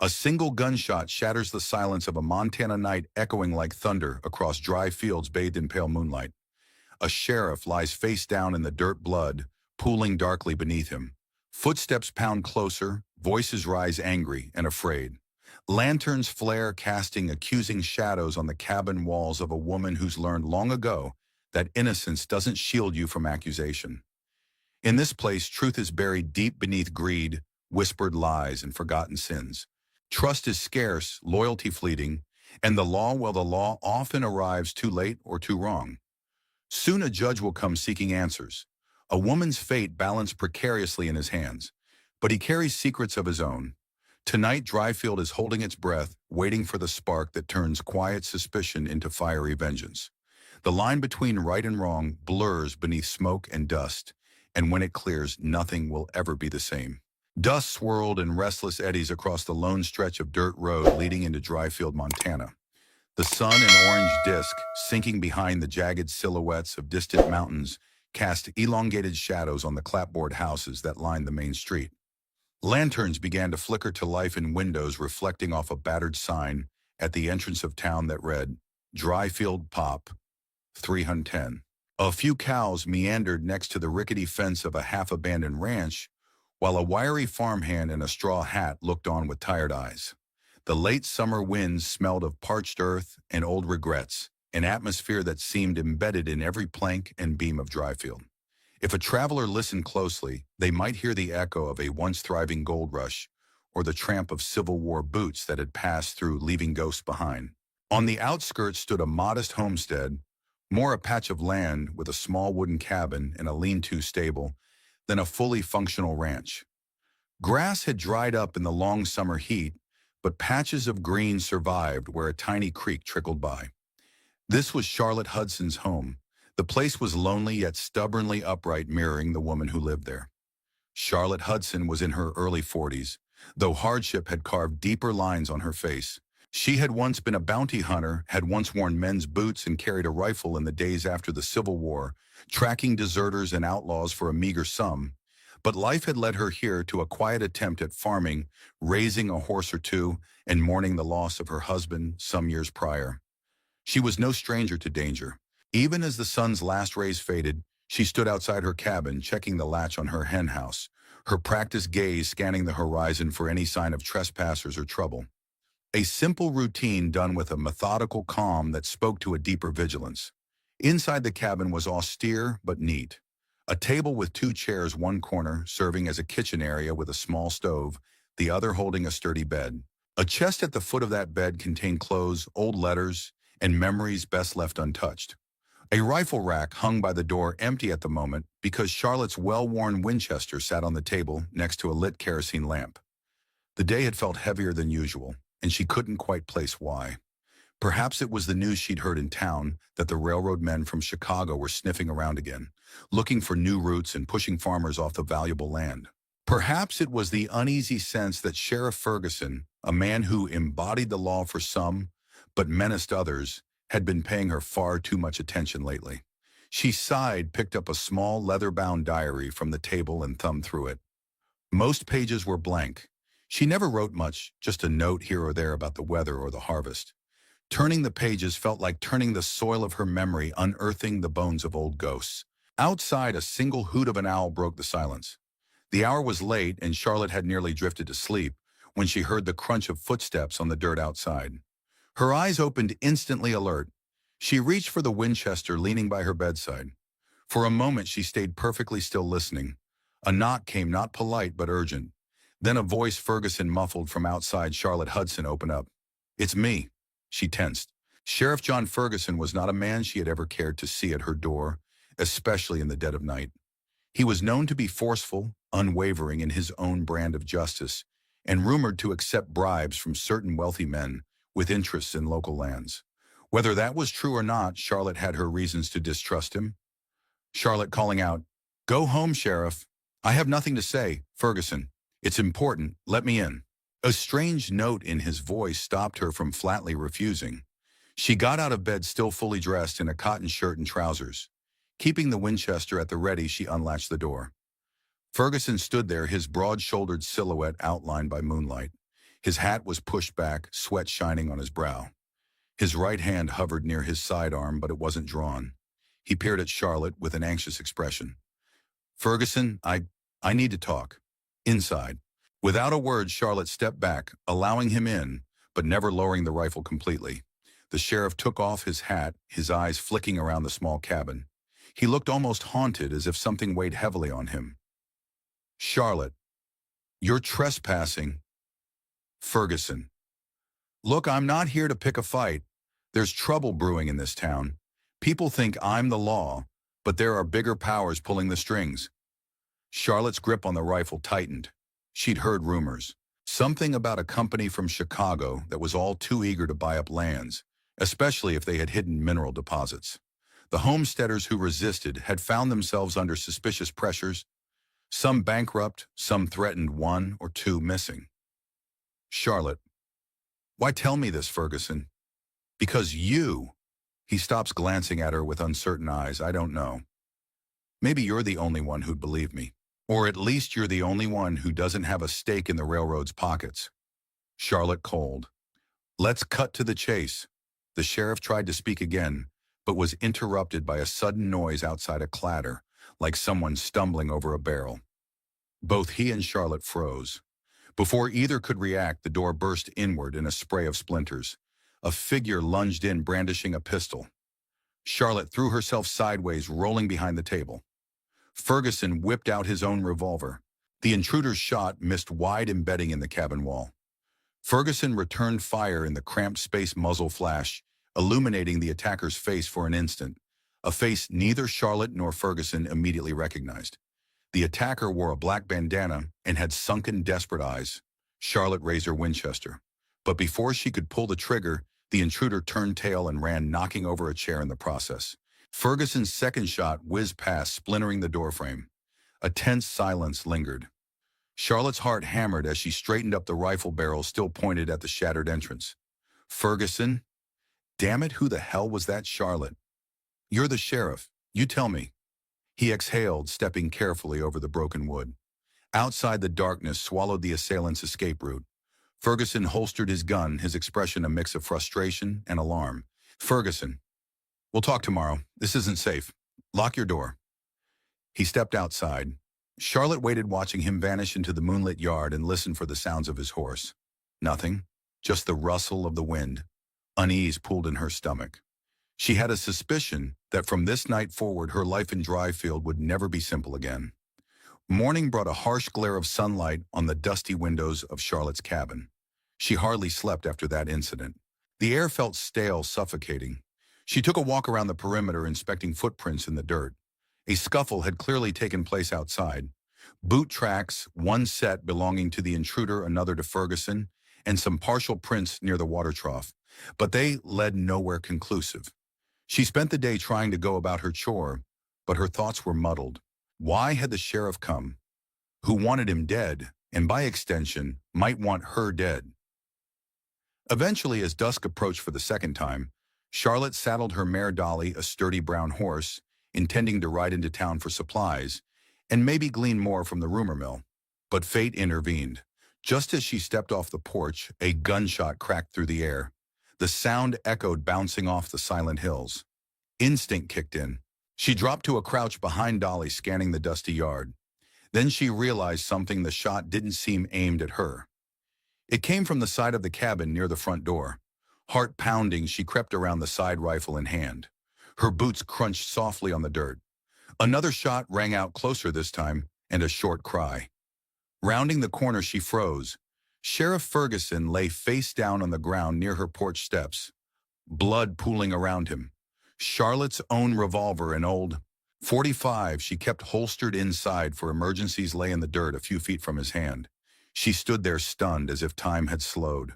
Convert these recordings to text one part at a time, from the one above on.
A single gunshot shatters the silence of a Montana night, echoing like thunder across dry fields bathed in pale moonlight. A sheriff lies face down in the dirt, blood pooling darkly beneath him. Footsteps pound closer, voices rise angry and afraid. Lanterns flare, casting accusing shadows on the cabin walls of a woman who's learned long ago that innocence doesn't shield you from accusation. In this place, truth is buried deep beneath greed, whispered lies, and forgotten sins. Trust is scarce, loyalty fleeting, and the law, well, the law often arrives too late or too wrong. Soon a judge will come seeking answers. A woman's fate balanced precariously in his hands, but he carries secrets of his own. Tonight, Dryfield is holding its breath, waiting for the spark that turns quiet suspicion into fiery vengeance. The line between right and wrong blurs beneath smoke and dust, and when it clears, nothing will ever be the same. Dust swirled in restless eddies across the lone stretch of dirt road leading into Dryfield, Montana. The sun, an orange disk, sinking behind the jagged silhouettes of distant mountains, cast elongated shadows on the clapboard houses that lined the main street. Lanterns began to flicker to life in windows, reflecting off a battered sign at the entrance of town that read, Dryfield Pop, 310. A few cows meandered next to the rickety fence of a half-abandoned ranch, while a wiry farmhand in a straw hat looked on with tired eyes. The late summer winds smelled of parched earth and old regrets, an atmosphere that seemed embedded in every plank and beam of Dryfield. If a traveler listened closely, they might hear the echo of a once thriving gold rush, or the tramp of Civil War boots that had passed through, leaving ghosts behind. On the outskirts stood a modest homestead, more a patch of land with a small wooden cabin and a lean-to stable than a fully functional ranch. Grass had dried up in the long summer heat, but patches of green survived where a tiny creek trickled by. This was Charlotte Hudson's home. The place was lonely yet stubbornly upright, mirroring the woman who lived there. Charlotte Hudson was in her early 40s, though hardship had carved deeper lines on her face. She had once been a bounty hunter, had once worn men's boots and carried a rifle in the days after the Civil War, tracking deserters and outlaws for a meager sum. But life had led her here to a quiet attempt at farming, raising a horse or two, and mourning the loss of her husband some years prior. She was no stranger to danger. Even as the sun's last rays faded, she stood outside her cabin, checking the latch on her hen house, her practiced gaze scanning the horizon for any sign of trespassers or trouble. A simple routine done with a methodical calm that spoke to a deeper vigilance. Inside the cabin was austere but neat. A table with two chairs, one corner serving as a kitchen area with a small stove, the other holding a sturdy bed. A chest at the foot of that bed contained clothes, old letters, and memories best left untouched. A rifle rack hung by the door, empty at the moment because Charlotte's well-worn Winchester sat on the table next to a lit kerosene lamp. The day had felt heavier than usual, and she couldn't quite place why. Perhaps it was the news she'd heard in town that the railroad men from Chicago were sniffing around again, looking for new routes and pushing farmers off the valuable land. Perhaps it was the uneasy sense that Sheriff Ferguson, a man who embodied the law for some but menaced others, had been paying her far too much attention lately. She sighed, picked up a small leather-bound diary from the table and thumbed through it. Most pages were blank. She never wrote much, just a note here or there about the weather or the harvest. Turning the pages felt like turning the soil of her memory, unearthing the bones of old ghosts. Outside, a single hoot of an owl broke the silence. The hour was late, and Charlotte had nearly drifted to sleep when she heard the crunch of footsteps on the dirt outside. Her eyes opened, instantly alert. She reached for the Winchester leaning by her bedside. For a moment she stayed perfectly still, listening. A knock came, not polite but urgent. Then a voice Ferguson muffled from outside. Charlotte Hudson, open up. It's me. She tensed. Sheriff John Ferguson was not a man she had ever cared to see at her door, especially in the dead of night. He was known to be forceful, unwavering in his own brand of justice, and rumored to accept bribes from certain wealthy men with interests in local lands. Whether that was true or not, Charlotte had her reasons to distrust him. Charlotte calling out, "Go home, Sheriff. I have nothing to say, Ferguson. It's important. Let me in." A strange note in his voice stopped her from flatly refusing. She got out of bed, still fully dressed in a cotton shirt and trousers. Keeping the Winchester at the ready, she unlatched the door. Ferguson stood there, his broad-shouldered silhouette outlined by moonlight. His hat was pushed back, sweat shining on his brow. His right hand hovered near his sidearm, but it wasn't drawn. He peered at Charlotte with an anxious expression. "Ferguson, I need to talk." Inside. Without a word, Charlotte stepped back, allowing him in, but never lowering the rifle completely. The sheriff took off his hat, his eyes flicking around the small cabin. He looked almost haunted, as if something weighed heavily on him. "Charlotte, you're trespassing." "Ferguson. Look, I'm not here to pick a fight. There's trouble brewing in this town. People think I'm the law, but there are bigger powers pulling the strings." Charlotte's grip on the rifle tightened. She'd heard rumors. Something about a company from Chicago that was all too eager to buy up lands, especially if they had hidden mineral deposits. The homesteaders who resisted had found themselves under suspicious pressures, some bankrupt, some threatened, one or two missing. "Charlotte, why tell me this, Ferguson?" "Because you." He stops, glancing at her with uncertain eyes. "I don't know. Maybe you're the only one who'd believe me. Or at least you're the only one who doesn't have a stake in the railroad's pockets." Charlotte cold. "Let's cut to the chase." The sheriff tried to speak again, but was interrupted by a sudden noise outside, a clatter, like someone stumbling over a barrel. Both he and Charlotte froze. Before either could react, the door burst inward in a spray of splinters. A figure lunged in, brandishing a pistol. Charlotte threw herself sideways, rolling behind the table. Ferguson whipped out his own revolver. The intruder's shot missed wide, embedding in the cabin wall. Ferguson returned fire in the cramped space. Muzzle flash, illuminating the attacker's face for an instant, a face neither Charlotte nor Ferguson immediately recognized. The attacker wore a black bandana and had sunken, desperate eyes. Charlotte raised her Winchester. But before she could pull the trigger, the intruder turned tail and ran, knocking over a chair in the process. Ferguson's second shot whizzed past, splintering the doorframe. A tense silence lingered. Charlotte's heart hammered as she straightened up, the rifle barrel still pointed at the shattered entrance. "Ferguson? Damn it, who the hell was that?" "Charlotte, you're the sheriff. You tell me." He exhaled, stepping carefully over the broken wood. Outside, the darkness swallowed the assailant's escape route. Ferguson holstered his gun, his expression a mix of frustration and alarm. "Ferguson, we'll talk tomorrow. This isn't safe. Lock your door." He stepped outside. Charlotte waited, watching him vanish into the moonlit yard, and listened for the sounds of his horse. Nothing, just the rustle of the wind. Unease pulled in her stomach. She had a suspicion that from this night forward, her life in Dryfield would never be simple again. Morning brought a harsh glare of sunlight on the dusty windows of Charlotte's cabin. She hardly slept after that incident. The air felt stale, suffocating. She took a walk around the perimeter, inspecting footprints in the dirt. A scuffle had clearly taken place outside. Boot tracks, one set belonging to the intruder, another to Ferguson, and some partial prints near the water trough. But they led nowhere conclusive. She spent the day trying to go about her chore, but her thoughts were muddled. Why had the sheriff come? Who wanted him dead, and by extension, might want her dead? Eventually, as dusk approached for the second time, Charlotte saddled her mare Dolly, a sturdy brown horse, intending to ride into town for supplies, and maybe glean more from the rumor mill. But fate intervened. Just as she stepped off the porch, a gunshot cracked through the air. The sound echoed, bouncing off the silent hills. Instinct kicked in. She dropped to a crouch behind Dolly, scanning the dusty yard. Then she realized something. The shot didn't seem aimed at her. It came from the side of the cabin near the front door. Heart pounding, she crept around, the side rifle in hand. Her boots crunched softly on the dirt. Another shot rang out, closer this time, and a short cry. Rounding the corner, she froze. Sheriff Ferguson lay face down on the ground near her porch steps, blood pooling around him. Charlotte's own revolver, an old .45 she kept holstered inside for emergencies, lay in the dirt a few feet from his hand. She stood there, stunned, as if time had slowed.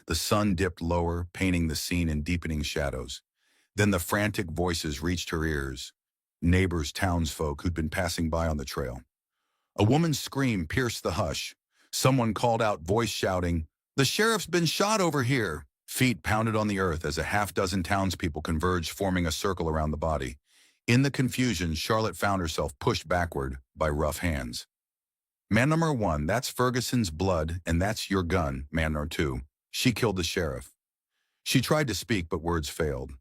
The sun dipped lower, painting the scene in deepening shadows. Then the frantic voices reached her ears. Neighbors, townsfolk who'd been passing by on the trail. A woman's scream pierced the hush. Someone called out, voice shouting, "The sheriff's been shot over here!" Feet pounded on the earth as a half-dozen townspeople converged, forming a circle around the body. In the confusion, Charlotte found herself pushed backward by rough hands. Man number one, that's Ferguson's blood, and that's your gun. Man number two, she killed the sheriff. She tried to speak, but words failed.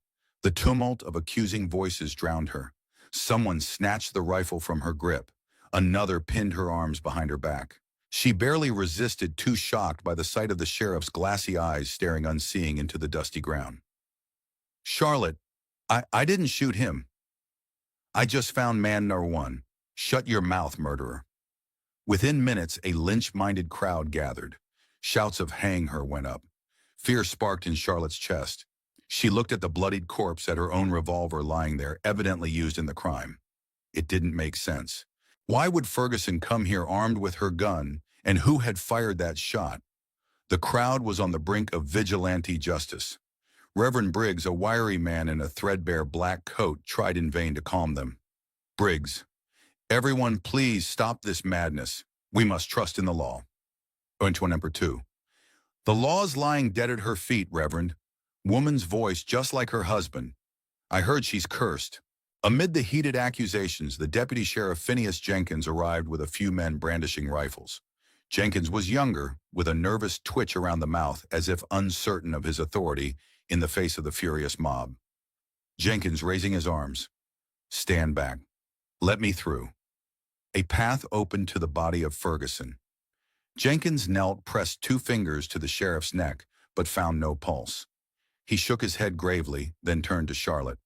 The tumult of accusing voices drowned her. Someone snatched the rifle from her grip. Another pinned her arms behind her back. She barely resisted, too shocked by the sight of the sheriff's glassy eyes staring unseeing into the dusty ground. Charlotte, I didn't shoot him. I just found man number one. Shut your mouth, murderer. Within minutes, a lynch-minded crowd gathered. Shouts of hang her went up. Fear sparked in Charlotte's chest. She looked at the bloodied corpse, at her own revolver lying there, evidently used in the crime. It didn't make sense. Why would Ferguson come here armed with her gun, and who had fired that shot? The crowd was on the brink of vigilante justice. Reverend Briggs, a wiry man in a threadbare black coat, tried in vain to calm them. Briggs, everyone please stop this madness. We must trust in the law. Going to number two. The law's lying dead at her feet, Reverend. Woman's voice just like her husband. I heard she's cursed. Amid the heated accusations, the deputy sheriff Phineas Jenkins arrived with a few men brandishing rifles. Jenkins was younger, with a nervous twitch around the mouth as if uncertain of his authority in the face of the furious mob. Jenkins raising his arms. Stand back. Let me through. A path opened to the body of Ferguson. Jenkins knelt, pressed two fingers to the sheriff's neck, but found no pulse. He shook his head gravely, then turned to Charlotte.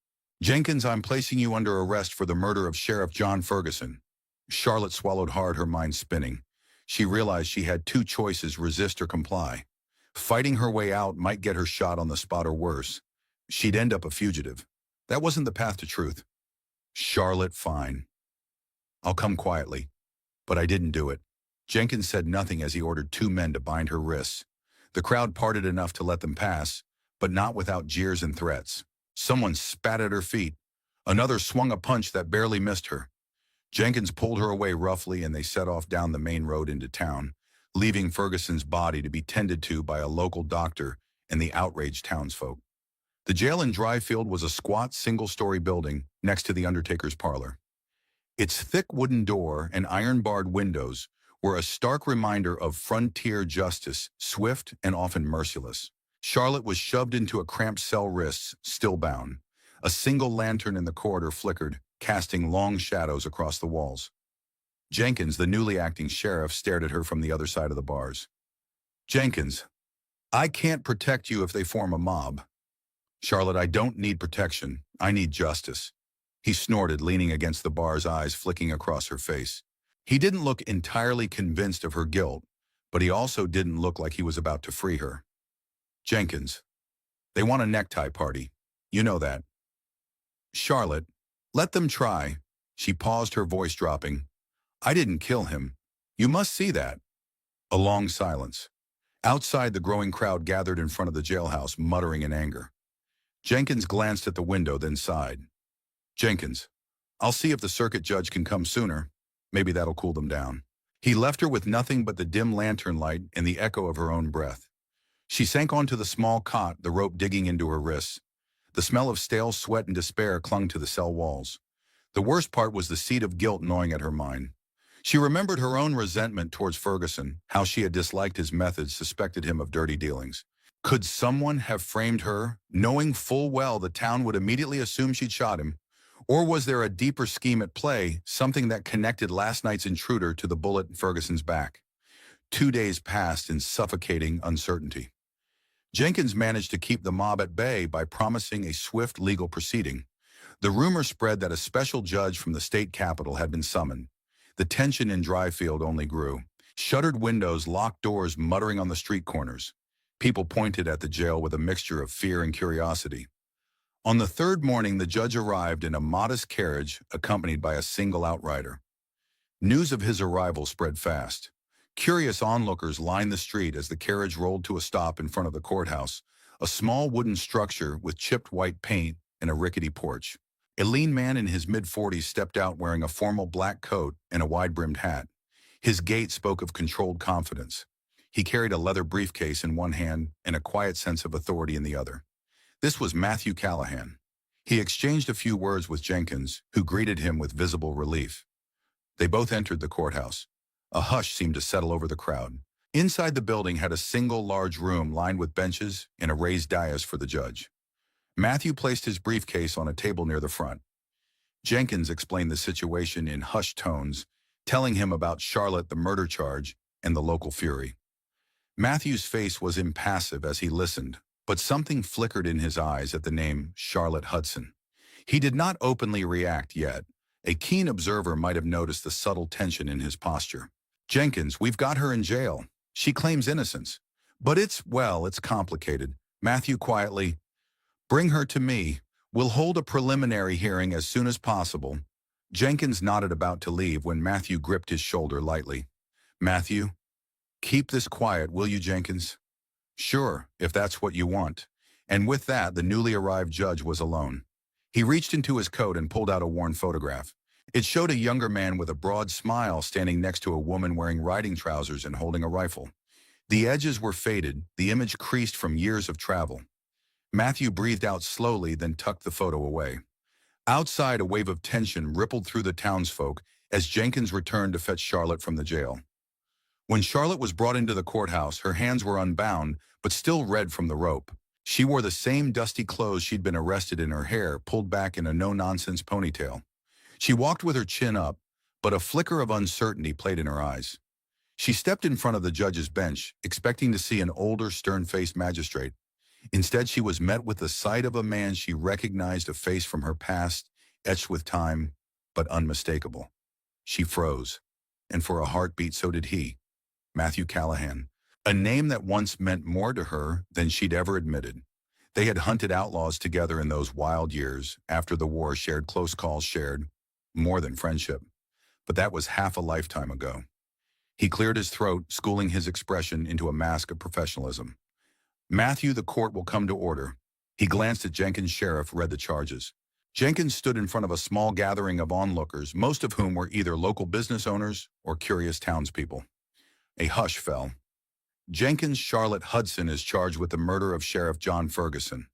Jenkins, I'm placing you under arrest for the murder of Sheriff John Ferguson. Charlotte swallowed hard, her mind spinning. She realized she had two choices: resist or comply. Fighting her way out might get her shot on the spot, or worse, she'd end up a fugitive. That wasn't the path to truth. Charlotte, fine. I'll come quietly. But I didn't do it. Jenkins said nothing as he ordered two men to bind her wrists. The crowd parted enough to let them pass, but not without jeers and threats. Someone spat at her feet. Another swung a punch that barely missed her. Jenkins pulled her away roughly, and they set off down the main road into town, leaving Ferguson's body to be tended to by a local doctor and the outraged townsfolk. The jail in Dryfield was a squat, single-story building next to the undertaker's parlor. Its thick wooden door and iron-barred windows were a stark reminder of frontier justice, swift and often merciless. Charlotte was shoved into a cramped cell, wrists still bound. A single lantern in the corridor flickered, casting long shadows across the walls. Jenkins, the newly acting sheriff, stared at her from the other side of the bars. Jenkins, I can't protect you if they form a mob. Charlotte, I don't need protection. I need justice. He snorted, leaning against the bars, eyes flicking across her face. He didn't look entirely convinced of her guilt, but he also didn't look like he was about to free her. Jenkins, they want a necktie party. You know that. Charlotte, let them try. She paused, her voice dropping. I didn't kill him. You must see that. A long silence. Outside, the growing crowd gathered in front of the jailhouse, muttering in anger. Jenkins glanced at the window, then sighed. Jenkins, I'll see if the circuit judge can come sooner. Maybe that'll cool them down. He left her with nothing but the dim lantern light and the echo of her own breath. She sank onto the small cot, the rope digging into her wrists. The smell of stale sweat and despair clung to the cell walls. The worst part was the seed of guilt gnawing at her mind. She remembered her own resentment towards Ferguson, how she had disliked his methods, suspected him of dirty dealings. Could someone have framed her, knowing full well the town would immediately assume she'd shot him? Or was there a deeper scheme at play, something that connected last night's intruder to the bullet in Ferguson's back? 2 days passed in suffocating uncertainty. Jenkins managed to keep the mob at bay by promising a swift legal proceeding. The rumor spread that a special judge from the state capitol had been summoned. The tension in Dryfield only grew. Shuttered windows, locked doors muttering on the street corners. People pointed at the jail with a mixture of fear and curiosity. On the third morning, the judge arrived in a modest carriage accompanied by a single outrider. News of his arrival spread fast. Curious onlookers lined the street as the carriage rolled to a stop in front of the courthouse, a small wooden structure with chipped white paint and a rickety porch. A lean man in his mid-40s stepped out wearing a formal black coat and a wide-brimmed hat. His gait spoke of controlled confidence. He carried a leather briefcase in one hand and a quiet sense of authority in the other. This was Matthew Callahan. He exchanged a few words with Jenkins, who greeted him with visible relief. They both entered the courthouse. A hush seemed to settle over the crowd. Inside the building had a single large room lined with benches and a raised dais for the judge. Matthew placed his briefcase on a table near the front. Jenkins explained the situation in hushed tones, telling him about Charlotte, the murder charge, and the local fury. Matthew's face was impassive as he listened, but something flickered in his eyes at the name Charlotte Hudson. He did not openly react yet. A keen observer might have noticed the subtle tension in his posture. Jenkins, we've got her in jail. She claims innocence. But it's complicated. Matthew quietly, bring her to me. We'll hold a preliminary hearing as soon as possible. Jenkins nodded about to leave when Matthew gripped his shoulder lightly. Matthew, keep this quiet, will you, Jenkins? Sure, if that's what you want. And with that, the newly arrived judge was alone. He reached into his coat and pulled out a worn photograph. It showed a younger man with a broad smile standing next to a woman wearing riding trousers and holding a rifle. The edges were faded, the image creased from years of travel. Matthew breathed out slowly, then tucked the photo away. Outside, a wave of tension rippled through the townsfolk as Jenkins returned to fetch Charlotte from the jail. When Charlotte was brought into the courthouse, her hands were unbound, but still red from the rope. She wore the same dusty clothes she'd been arrested in, her hair pulled back in a no-nonsense ponytail. She walked with her chin up, but a flicker of uncertainty played in her eyes. She stepped in front of the judge's bench, expecting to see an older, stern-faced magistrate. Instead, she was met with the sight of a man she recognized, a face from her past, etched with time, but unmistakable. She froze, and for a heartbeat so did he. Matthew Callahan, a name that once meant more to her than she'd ever admitted. They had hunted outlaws together in those wild years, after the war, shared close calls, shared more than friendship. But that was half a lifetime ago. He cleared his throat, schooling his expression into a mask of professionalism. Matthew, the court will come to order. He glanced at Jenkins' sheriff, read the charges. Jenkins stood in front of a small gathering of onlookers, most of whom were either local business owners or curious townspeople. A hush fell. Jenkins, Charlotte Hudson is charged with the murder of Sheriff John Ferguson.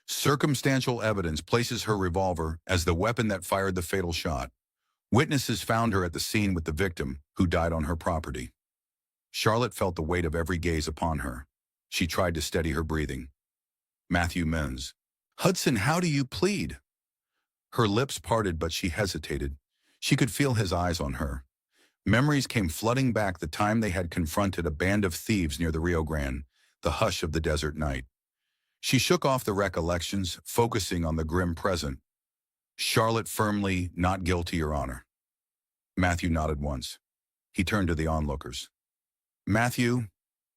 Circumstantial evidence places her revolver as the weapon that fired the fatal shot. Witnesses found her at the scene with the victim, who died on her property. Charlotte felt the weight of every gaze upon her. She tried to steady her breathing. Matthew Menz. Hudson, how do you plead? Her lips parted, but she hesitated. She could feel his eyes on her. Memories came flooding back, the time they had confronted a band of thieves near the Rio Grande, the hush of the desert night. She shook off the recollections, focusing on the grim present. Charlotte firmly, not guilty, Your Honor. Matthew nodded once. He turned to the onlookers. Matthew,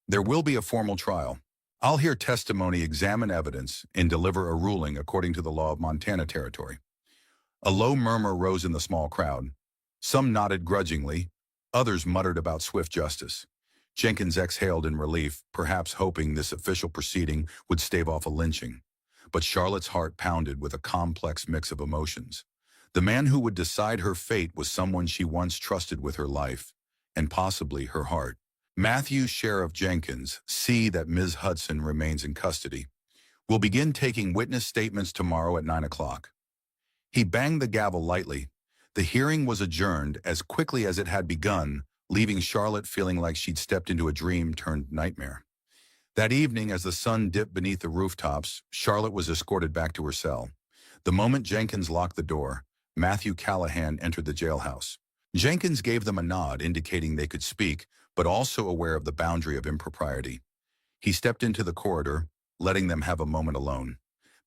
there will be a formal trial. I'll hear testimony, examine evidence, and deliver a ruling according to the law of Montana Territory. A low murmur rose in the small crowd. Some nodded grudgingly. Others muttered about swift justice. Jenkins exhaled in relief, perhaps hoping this official proceeding would stave off a lynching. But Charlotte's heart pounded with a complex mix of emotions. The man who would decide her fate was someone she once trusted with her life, and possibly her heart. Matthew, Sheriff Jenkins, see that Ms. Hudson remains in custody. We'll begin taking witness statements tomorrow at 9 o'clock. He banged the gavel lightly. The hearing was adjourned as quickly as it had begun, leaving Charlotte feeling like she'd stepped into a dream-turned-nightmare. That evening, as the sun dipped beneath the rooftops, Charlotte was escorted back to her cell. The moment Jenkins locked the door, Matthew Callahan entered the jailhouse. Jenkins gave them a nod, indicating they could speak, but also aware of the boundary of impropriety. He stepped into the corridor, letting them have a moment alone.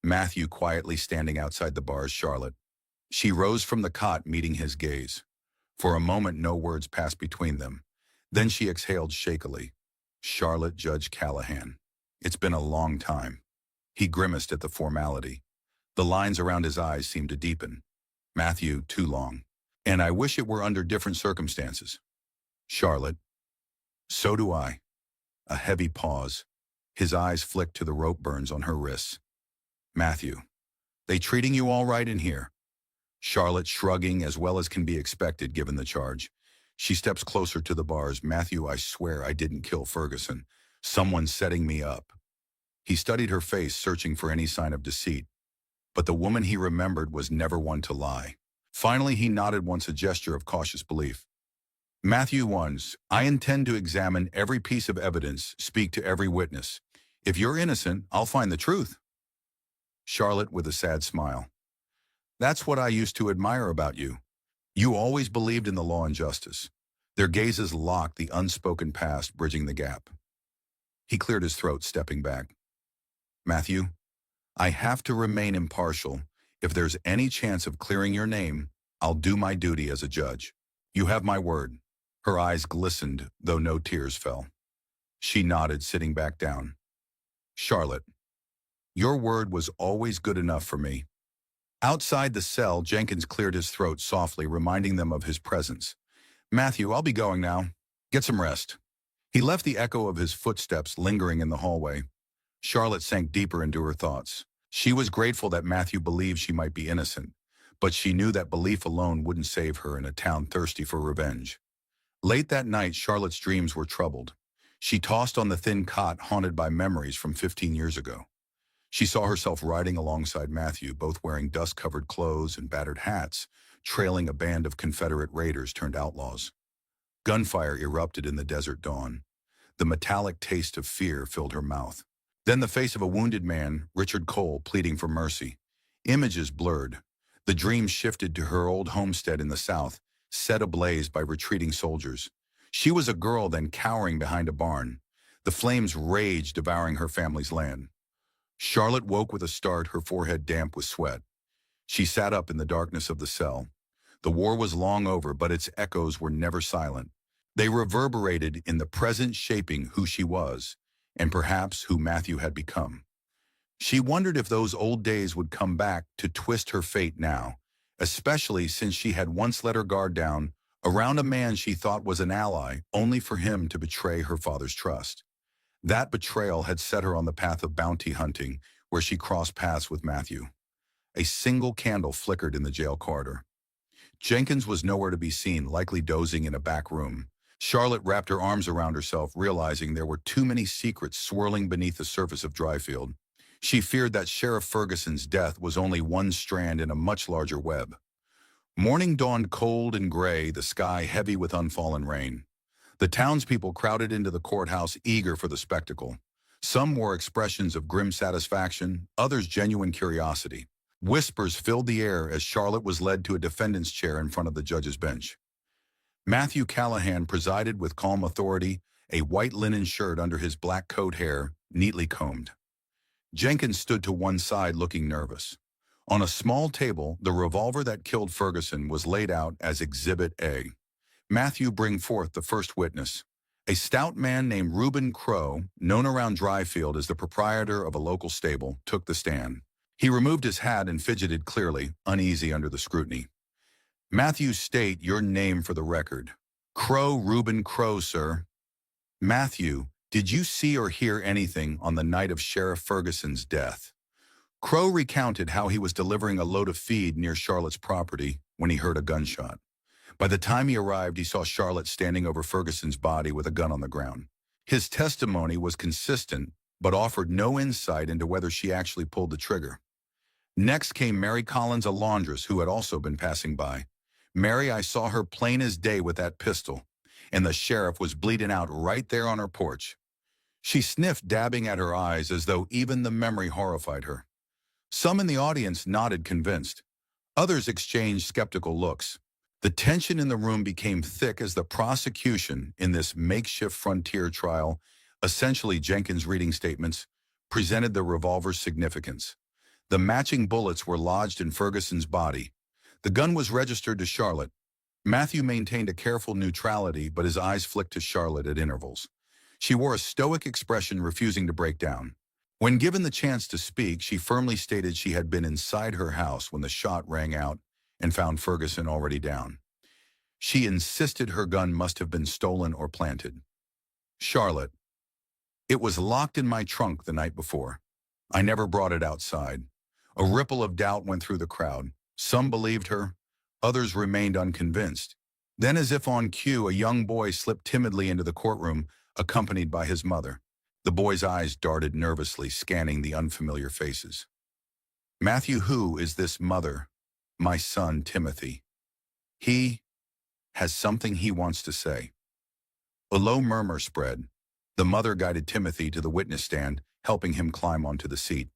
Matthew quietly standing outside the bar's Charlotte. She rose from the cot, meeting his gaze. For a moment, no words passed between them. Then she exhaled shakily. Charlotte, Judge Callahan. It's been a long time. He grimaced at the formality. The lines around his eyes seemed to deepen. Matthew, too long. And I wish it were under different circumstances. Charlotte. So do I. A heavy pause. His eyes flicked to the rope burns on her wrists. Matthew. They treating you all right in here? Charlotte shrugging, as well as can be expected given the charge. She steps closer to the bars. Matthew, I swear I didn't kill Ferguson. Someone's setting me up. He studied her face, searching for any sign of deceit. But the woman he remembered was never one to lie. Finally, he nodded once, a gesture of cautious belief. Matthew 1, I intend to examine every piece of evidence, speak to every witness. If you're innocent, I'll find the truth. Charlotte with a sad smile. That's what I used to admire about you. You always believed in the law and justice. Their gazes locked, the unspoken past bridging the gap. He cleared his throat, stepping back. Matthew, I have to remain impartial. If there's any chance of clearing your name, I'll do my duty as a judge. You have my word. Her eyes glistened, though no tears fell. She nodded, sitting back down. Charlotte, your word was always good enough for me. Outside the cell, Jenkins cleared his throat softly, reminding them of his presence. Matthew, I'll be going now. Get some rest. He left the echo of his footsteps lingering in the hallway. Charlotte sank deeper into her thoughts. She was grateful that Matthew believed she might be innocent, but she knew that belief alone wouldn't save her in a town thirsty for revenge. Late that night, Charlotte's dreams were troubled. She tossed on the thin cot, haunted by memories from 15 years ago. She saw herself riding alongside Matthew, both wearing dust-covered clothes and battered hats, trailing a band of Confederate raiders turned outlaws. Gunfire erupted in the desert dawn. The metallic taste of fear filled her mouth. Then the face of a wounded man, Richard Cole, pleading for mercy. Images blurred. The dream shifted to her old homestead in the South, set ablaze by retreating soldiers. She was a girl then cowering behind a barn. The flames raged, devouring her family's land. Charlotte woke with a start, her forehead damp with sweat. She sat up in the darkness of the cell. The war was long over, but its echoes were never silent. They reverberated in the present, shaping who she was, and perhaps who Matthew had become. She wondered if those old days would come back to twist her fate now, especially since she had once let her guard down around a man she thought was an ally, only for him to betray her father's trust. That betrayal had set her on the path of bounty hunting, where she crossed paths with Matthew. A single candle flickered in the jail corridor. Jenkins was nowhere to be seen, likely dozing in a back room. Charlotte wrapped her arms around herself, realizing there were too many secrets swirling beneath the surface of Dryfield. She feared that Sheriff Ferguson's death was only one strand in a much larger web. Morning dawned cold and gray, the sky heavy with unfallen rain. The townspeople crowded into the courthouse, eager for the spectacle. Some wore expressions of grim satisfaction, others genuine curiosity. Whispers filled the air as Charlotte was led to a defendant's chair in front of the judge's bench. Matthew Callahan presided with calm authority, a white linen shirt under his black coat, hair neatly combed. Jenkins stood to one side, looking nervous. On a small table, the revolver that killed Ferguson was laid out as Exhibit A. Matthew, bring forth the first witness. A stout man named Reuben Crow, known around Dryfield as the proprietor of a local stable, took the stand. He removed his hat and fidgeted clearly, uneasy under the scrutiny. Matthew, state your name for the record. Crow, Reuben Crow, sir. Matthew, did you see or hear anything on the night of Sheriff Ferguson's death? Crow recounted how he was delivering a load of feed near Charlotte's property when he heard a gunshot. By the time he arrived, he saw Charlotte standing over Ferguson's body with a gun on the ground. His testimony was consistent, but offered no insight into whether she actually pulled the trigger. Next came Mary Collins, a laundress who had also been passing by. Mary, I saw her plain as day with that pistol, and the sheriff was bleeding out right there on her porch. She sniffed, dabbing at her eyes as though even the memory horrified her. Some in the audience nodded, convinced. Others exchanged skeptical looks. The tension in the room became thick as the prosecution, in this makeshift frontier trial, essentially Jenkins' reading statements, presented the revolver's significance. The matching bullets were lodged in Ferguson's body. The gun was registered to Charlotte. Matthew maintained a careful neutrality, but his eyes flicked to Charlotte at intervals. She wore a stoic expression, refusing to break down. When given the chance to speak, she firmly stated she had been inside her house when the shot rang out and found Ferguson already down. She insisted her gun must have been stolen or planted. Charlotte, it was locked in my trunk the night before. I never brought it outside. A ripple of doubt went through the crowd. Some believed her, others remained unconvinced. Then, as if on cue, a young boy slipped timidly into the courtroom, accompanied by his mother. The boy's eyes darted nervously, scanning the unfamiliar faces. Matthew, who is this mother? My son, Timothy. He, has something he wants to say. A low murmur spread. The mother guided Timothy to the witness stand, helping him climb onto the seat.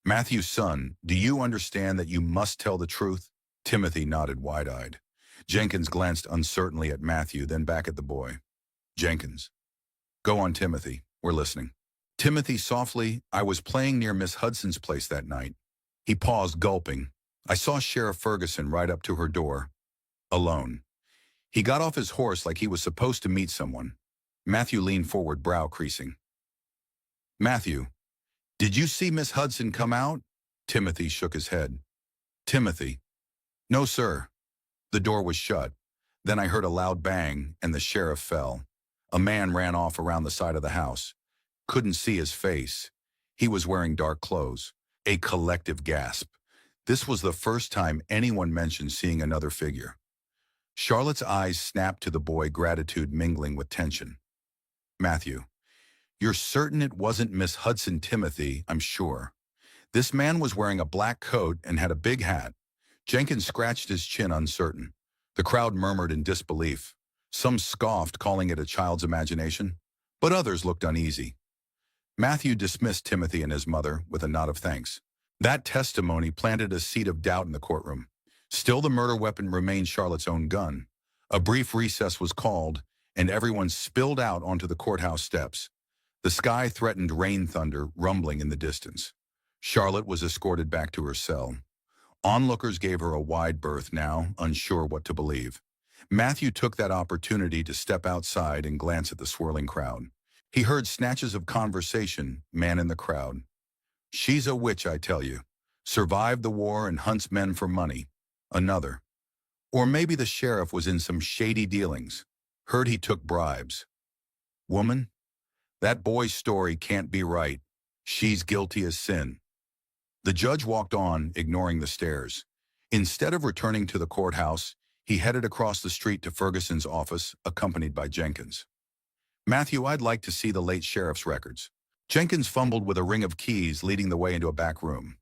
Matthew's son, do you understand that you must tell the truth? Timothy nodded wide-eyed. Jenkins glanced uncertainly at Matthew, then back at the boy. Jenkins. Go on, Timothy. We're listening. Timothy softly, I was playing near Miss Hudson's place that night. He paused, gulping. I saw Sheriff Ferguson ride up to her door. Alone. He got off his horse like he was supposed to meet someone. Matthew leaned forward, brow creasing. Matthew, did you see Miss Hudson come out? Timothy shook his head. Timothy. No, sir. The door was shut. Then I heard a loud bang, and the sheriff fell. A man ran off around the side of the house. Couldn't see his face. He was wearing dark clothes. A collective gasp. This was the first time anyone mentioned seeing another figure. Charlotte's eyes snapped to the boy, gratitude mingling with tension. Matthew, you're certain it wasn't Miss Hudson? Timothy, I'm sure. This man was wearing a black coat and had a big hat. Jenkins scratched his chin, uncertain. The crowd murmured in disbelief. Some scoffed, calling it a child's imagination, but others looked uneasy. Matthew dismissed Timothy and his mother with a nod of thanks. That testimony planted a seed of doubt in the courtroom. Still, the murder weapon remained Charlotte's own gun. A brief recess was called, and everyone spilled out onto the courthouse steps. The sky threatened rain thunder rumbling in the distance. Charlotte was escorted back to her cell. Onlookers gave her a wide berth now, unsure what to believe. Matthew took that opportunity to step outside and glance at the swirling crowd. He heard snatches of conversation, man in the crowd. She's a witch, I tell you. Survived the war and hunts men for money. Another. Or maybe the sheriff was in some shady dealings. Heard he took bribes. Woman? That boy's story can't be right. She's guilty as sin. The judge walked on, ignoring the stares. Instead of returning to the courthouse, he headed across the street to Ferguson's office, accompanied by Jenkins. Matthew, I'd like to see the late sheriff's records. Jenkins fumbled with a ring of keys, leading the way into a back room.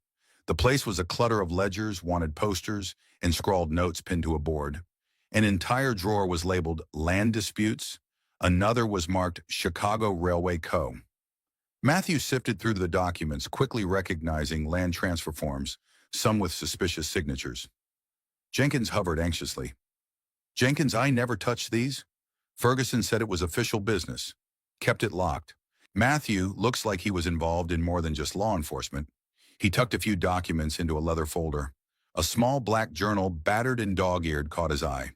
The place was a clutter of ledgers, wanted posters, and scrawled notes pinned to a board. An entire drawer was labeled Land Disputes. Another was marked Chicago Railway Co. Matthew sifted through the documents, quickly recognizing land transfer forms, some with suspicious signatures. Jenkins hovered anxiously. Jenkins, I never touched these. Ferguson said it was official business. Kept it locked. Matthew looks like he was involved in more than just law enforcement. He tucked a few documents into a leather folder. A small black journal, battered and dog-eared, caught his eye.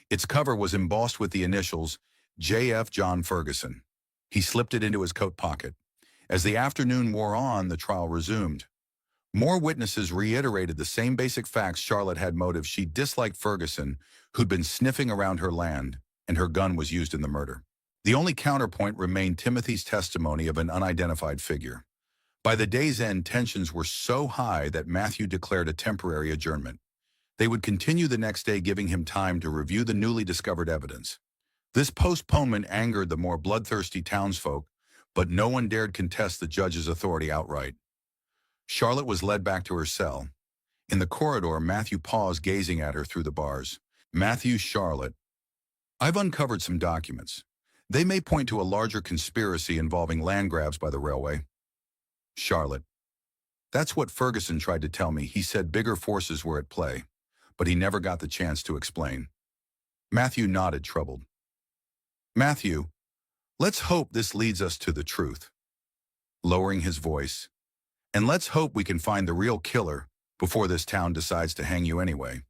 Its cover was embossed with the initials J.F. John Ferguson. He slipped it into his coat pocket. As the afternoon wore on, the trial resumed. More witnesses reiterated the same basic facts. Charlotte had motive. She disliked Ferguson, who'd been sniffing around her land, and her gun was used in the murder. The only counterpoint remained Timothy's testimony of an unidentified figure. By the day's end, tensions were so high that Matthew declared a temporary adjournment. They would continue the next day, giving him time to review the newly discovered evidence. This postponement angered the more bloodthirsty townsfolk, but no one dared contest the judge's authority outright. Charlotte was led back to her cell. In the corridor, Matthew paused, gazing at her through the bars. Matthew, Charlotte. I've uncovered some documents. They may point to a larger conspiracy involving land grabs by the railway. Charlotte. That's what Ferguson tried to tell me. He said bigger forces were at play, but he never got the chance to explain. Matthew nodded, troubled. Matthew, let's hope this leads us to the truth. Lowering his voice. And let's hope we can find the real killer before this town decides to hang you anyway.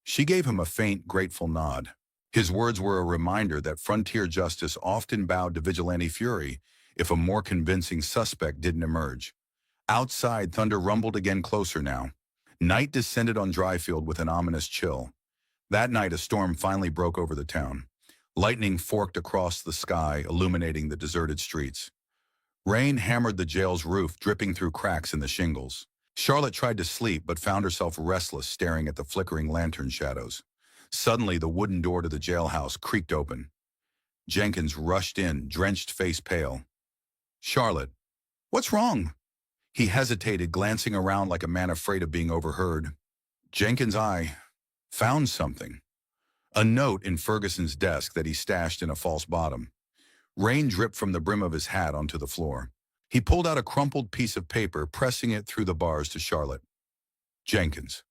She gave him a faint, grateful nod. His words were a reminder that frontier justice often bowed to vigilante fury if a more convincing suspect didn't emerge. Outside, thunder rumbled again, closer now. Night descended on Dryfield with an ominous chill. That night, a storm finally broke over the town. Lightning forked across the sky, illuminating the deserted streets. Rain hammered the jail's roof, dripping through cracks in the shingles. Charlotte tried to sleep, but found herself restless, staring at the flickering lantern shadows. Suddenly, the wooden door to the jailhouse creaked open. Jenkins rushed in, drenched, face pale. Charlotte, what's wrong? He hesitated, glancing around like a man afraid of being overheard. Jenkins, I found something. A note in Ferguson's desk that he stashed in a false bottom. Rain dripped from the brim of his hat onto the floor. He pulled out a crumpled piece of paper, pressing it through the bars to Charlotte. Jenkins.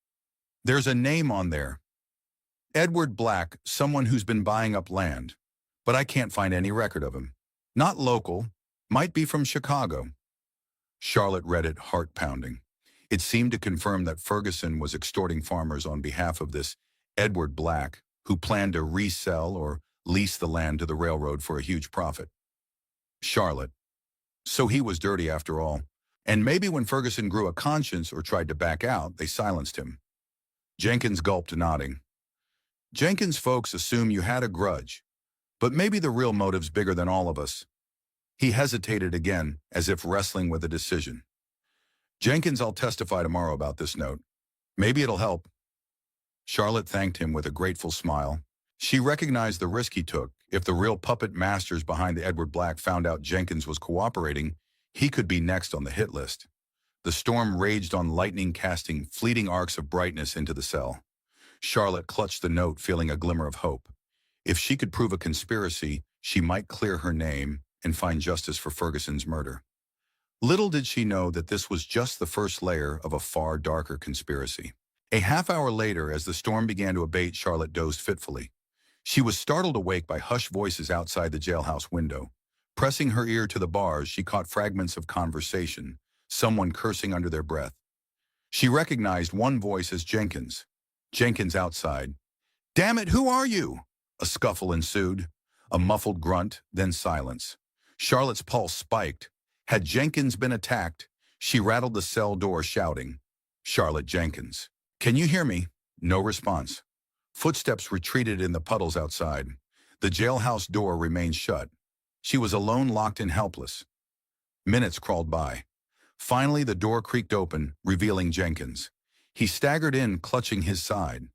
There's a name on there. Edward Black, someone who's been buying up land. But I can't find any record of him. Not local. Might be from Chicago. Charlotte read it, heart-pounding. It seemed to confirm that Ferguson was extorting farmers on behalf of this Edward Black, who planned to resell or lease the land to the railroad for a huge profit. Charlotte. So he was dirty after all. And maybe when Ferguson grew a conscience or tried to back out, they silenced him. Jenkins gulped, nodding. Jenkins folks assume you had a grudge, but maybe the real motive's bigger than all of us. He hesitated again, as if wrestling with a decision. Jenkins, I'll testify tomorrow about this note. Maybe it'll help. Charlotte thanked him with a grateful smile. She recognized the risk he took. If the real puppet masters behind the Edward Black found out Jenkins was cooperating, he could be next on the hit list. The storm raged on, lightning casting fleeting arcs of brightness into the cell. Charlotte clutched the note, feeling a glimmer of hope. If she could prove a conspiracy, she might clear her name and find justice for Ferguson's murder. Little did she know that this was just the first layer of a far darker conspiracy. A half-hour later, as the storm began to abate, Charlotte dozed fitfully. She was startled awake by hushed voices outside the jailhouse window. Pressing her ear to the bars, she caught fragments of conversation, someone cursing under their breath. She recognized one voice as Jenkins. Jenkins outside. "Damn it, who are you?" A scuffle ensued. A muffled grunt, then silence. Charlotte's pulse spiked. Had Jenkins been attacked? She rattled the cell door, shouting, "Charlotte Jenkins. Can you hear me?" No response. Footsteps retreated in the puddles outside. The jailhouse door remained shut. She was alone, locked and helpless. Minutes crawled by. Finally, the door creaked open, revealing Jenkins. He staggered in, clutching his side.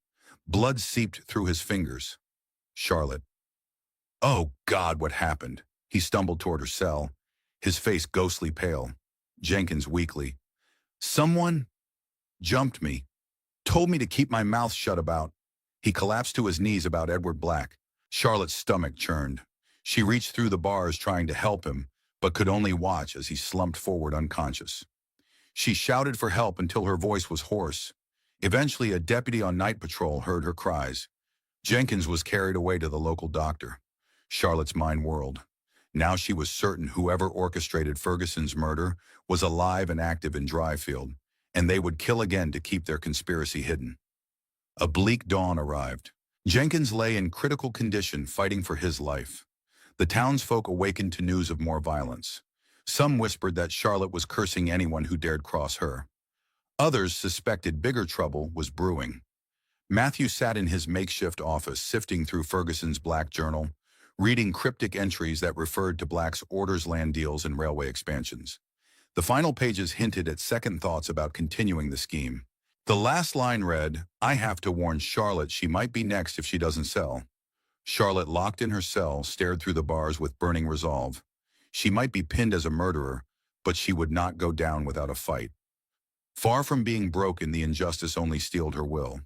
Blood seeped through his fingers. Charlotte. Oh, God, what happened? He stumbled toward her cell, his face ghostly pale. Jenkins weakly. Someone jumped me, told me to keep my mouth shut about. He collapsed to his knees about Edward Black. Charlotte's stomach churned. She reached through the bars trying to help him, but could only watch as he slumped forward unconscious. She shouted for help until her voice was hoarse. Eventually, a deputy on night patrol heard her cries. Jenkins was carried away to the local doctor. Charlotte's mind whirled. Now she was certain whoever orchestrated Ferguson's murder was alive and active in Dryfield, and they would kill again to keep their conspiracy hidden. A bleak dawn arrived. Jenkins lay in critical condition, fighting for his life. The townsfolk awakened to news of more violence. Some whispered that Charlotte was cursing anyone who dared cross her. Others suspected bigger trouble was brewing. Matthew sat in his makeshift office, sifting through Ferguson's Black journal, reading cryptic entries that referred to Black's orders, land deals, and railway expansions. The final pages hinted at second thoughts about continuing the scheme. The last line read, "I have to warn Charlotte she might be next if she doesn't sell." Charlotte, locked in her cell, stared through the bars with burning resolve. She might be pinned as a murderer, but she would not go down without a fight. Far from being broken, the injustice only steeled her will.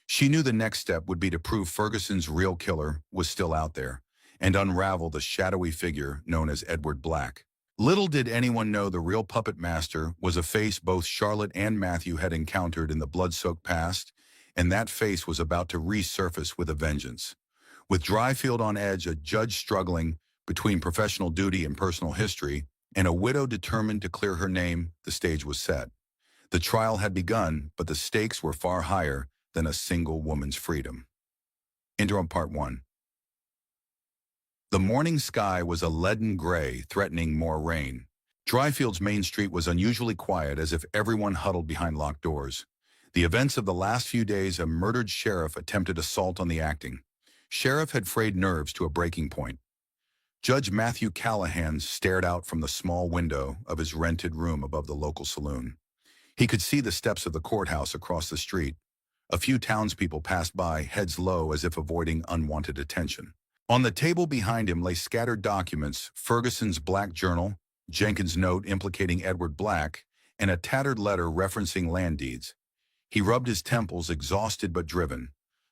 She knew the next step would be to prove Ferguson's real killer was still out there, and unravel the shadowy figure known as Edward Black. Little did anyone know the real puppet master was a face both Charlotte and Matthew had encountered in the blood-soaked past, and that face was about to resurface with a vengeance. With Dryfield on edge, a judge struggling between professional duty and personal history, and a widow determined to clear her name, the stage was set. The trial had begun, but the stakes were far higher than a single woman's freedom. Interim Part 1. The morning sky was a leaden gray, threatening more rain. Dryfield's main street was unusually quiet, as if everyone huddled behind locked doors. The events of the last few days, a murdered sheriff attempted assault on the acting. Sheriff had frayed nerves to a breaking point. Judge Matthew Callahan stared out from the small window of his rented room above the local saloon. He could see the steps of the courthouse across the street. A few townspeople passed by, heads low as if avoiding unwanted attention. On the table behind him lay scattered documents, Ferguson's Black journal, Jenkins' note implicating Edward Black, and a tattered letter referencing land deeds. He rubbed his temples, exhausted but driven.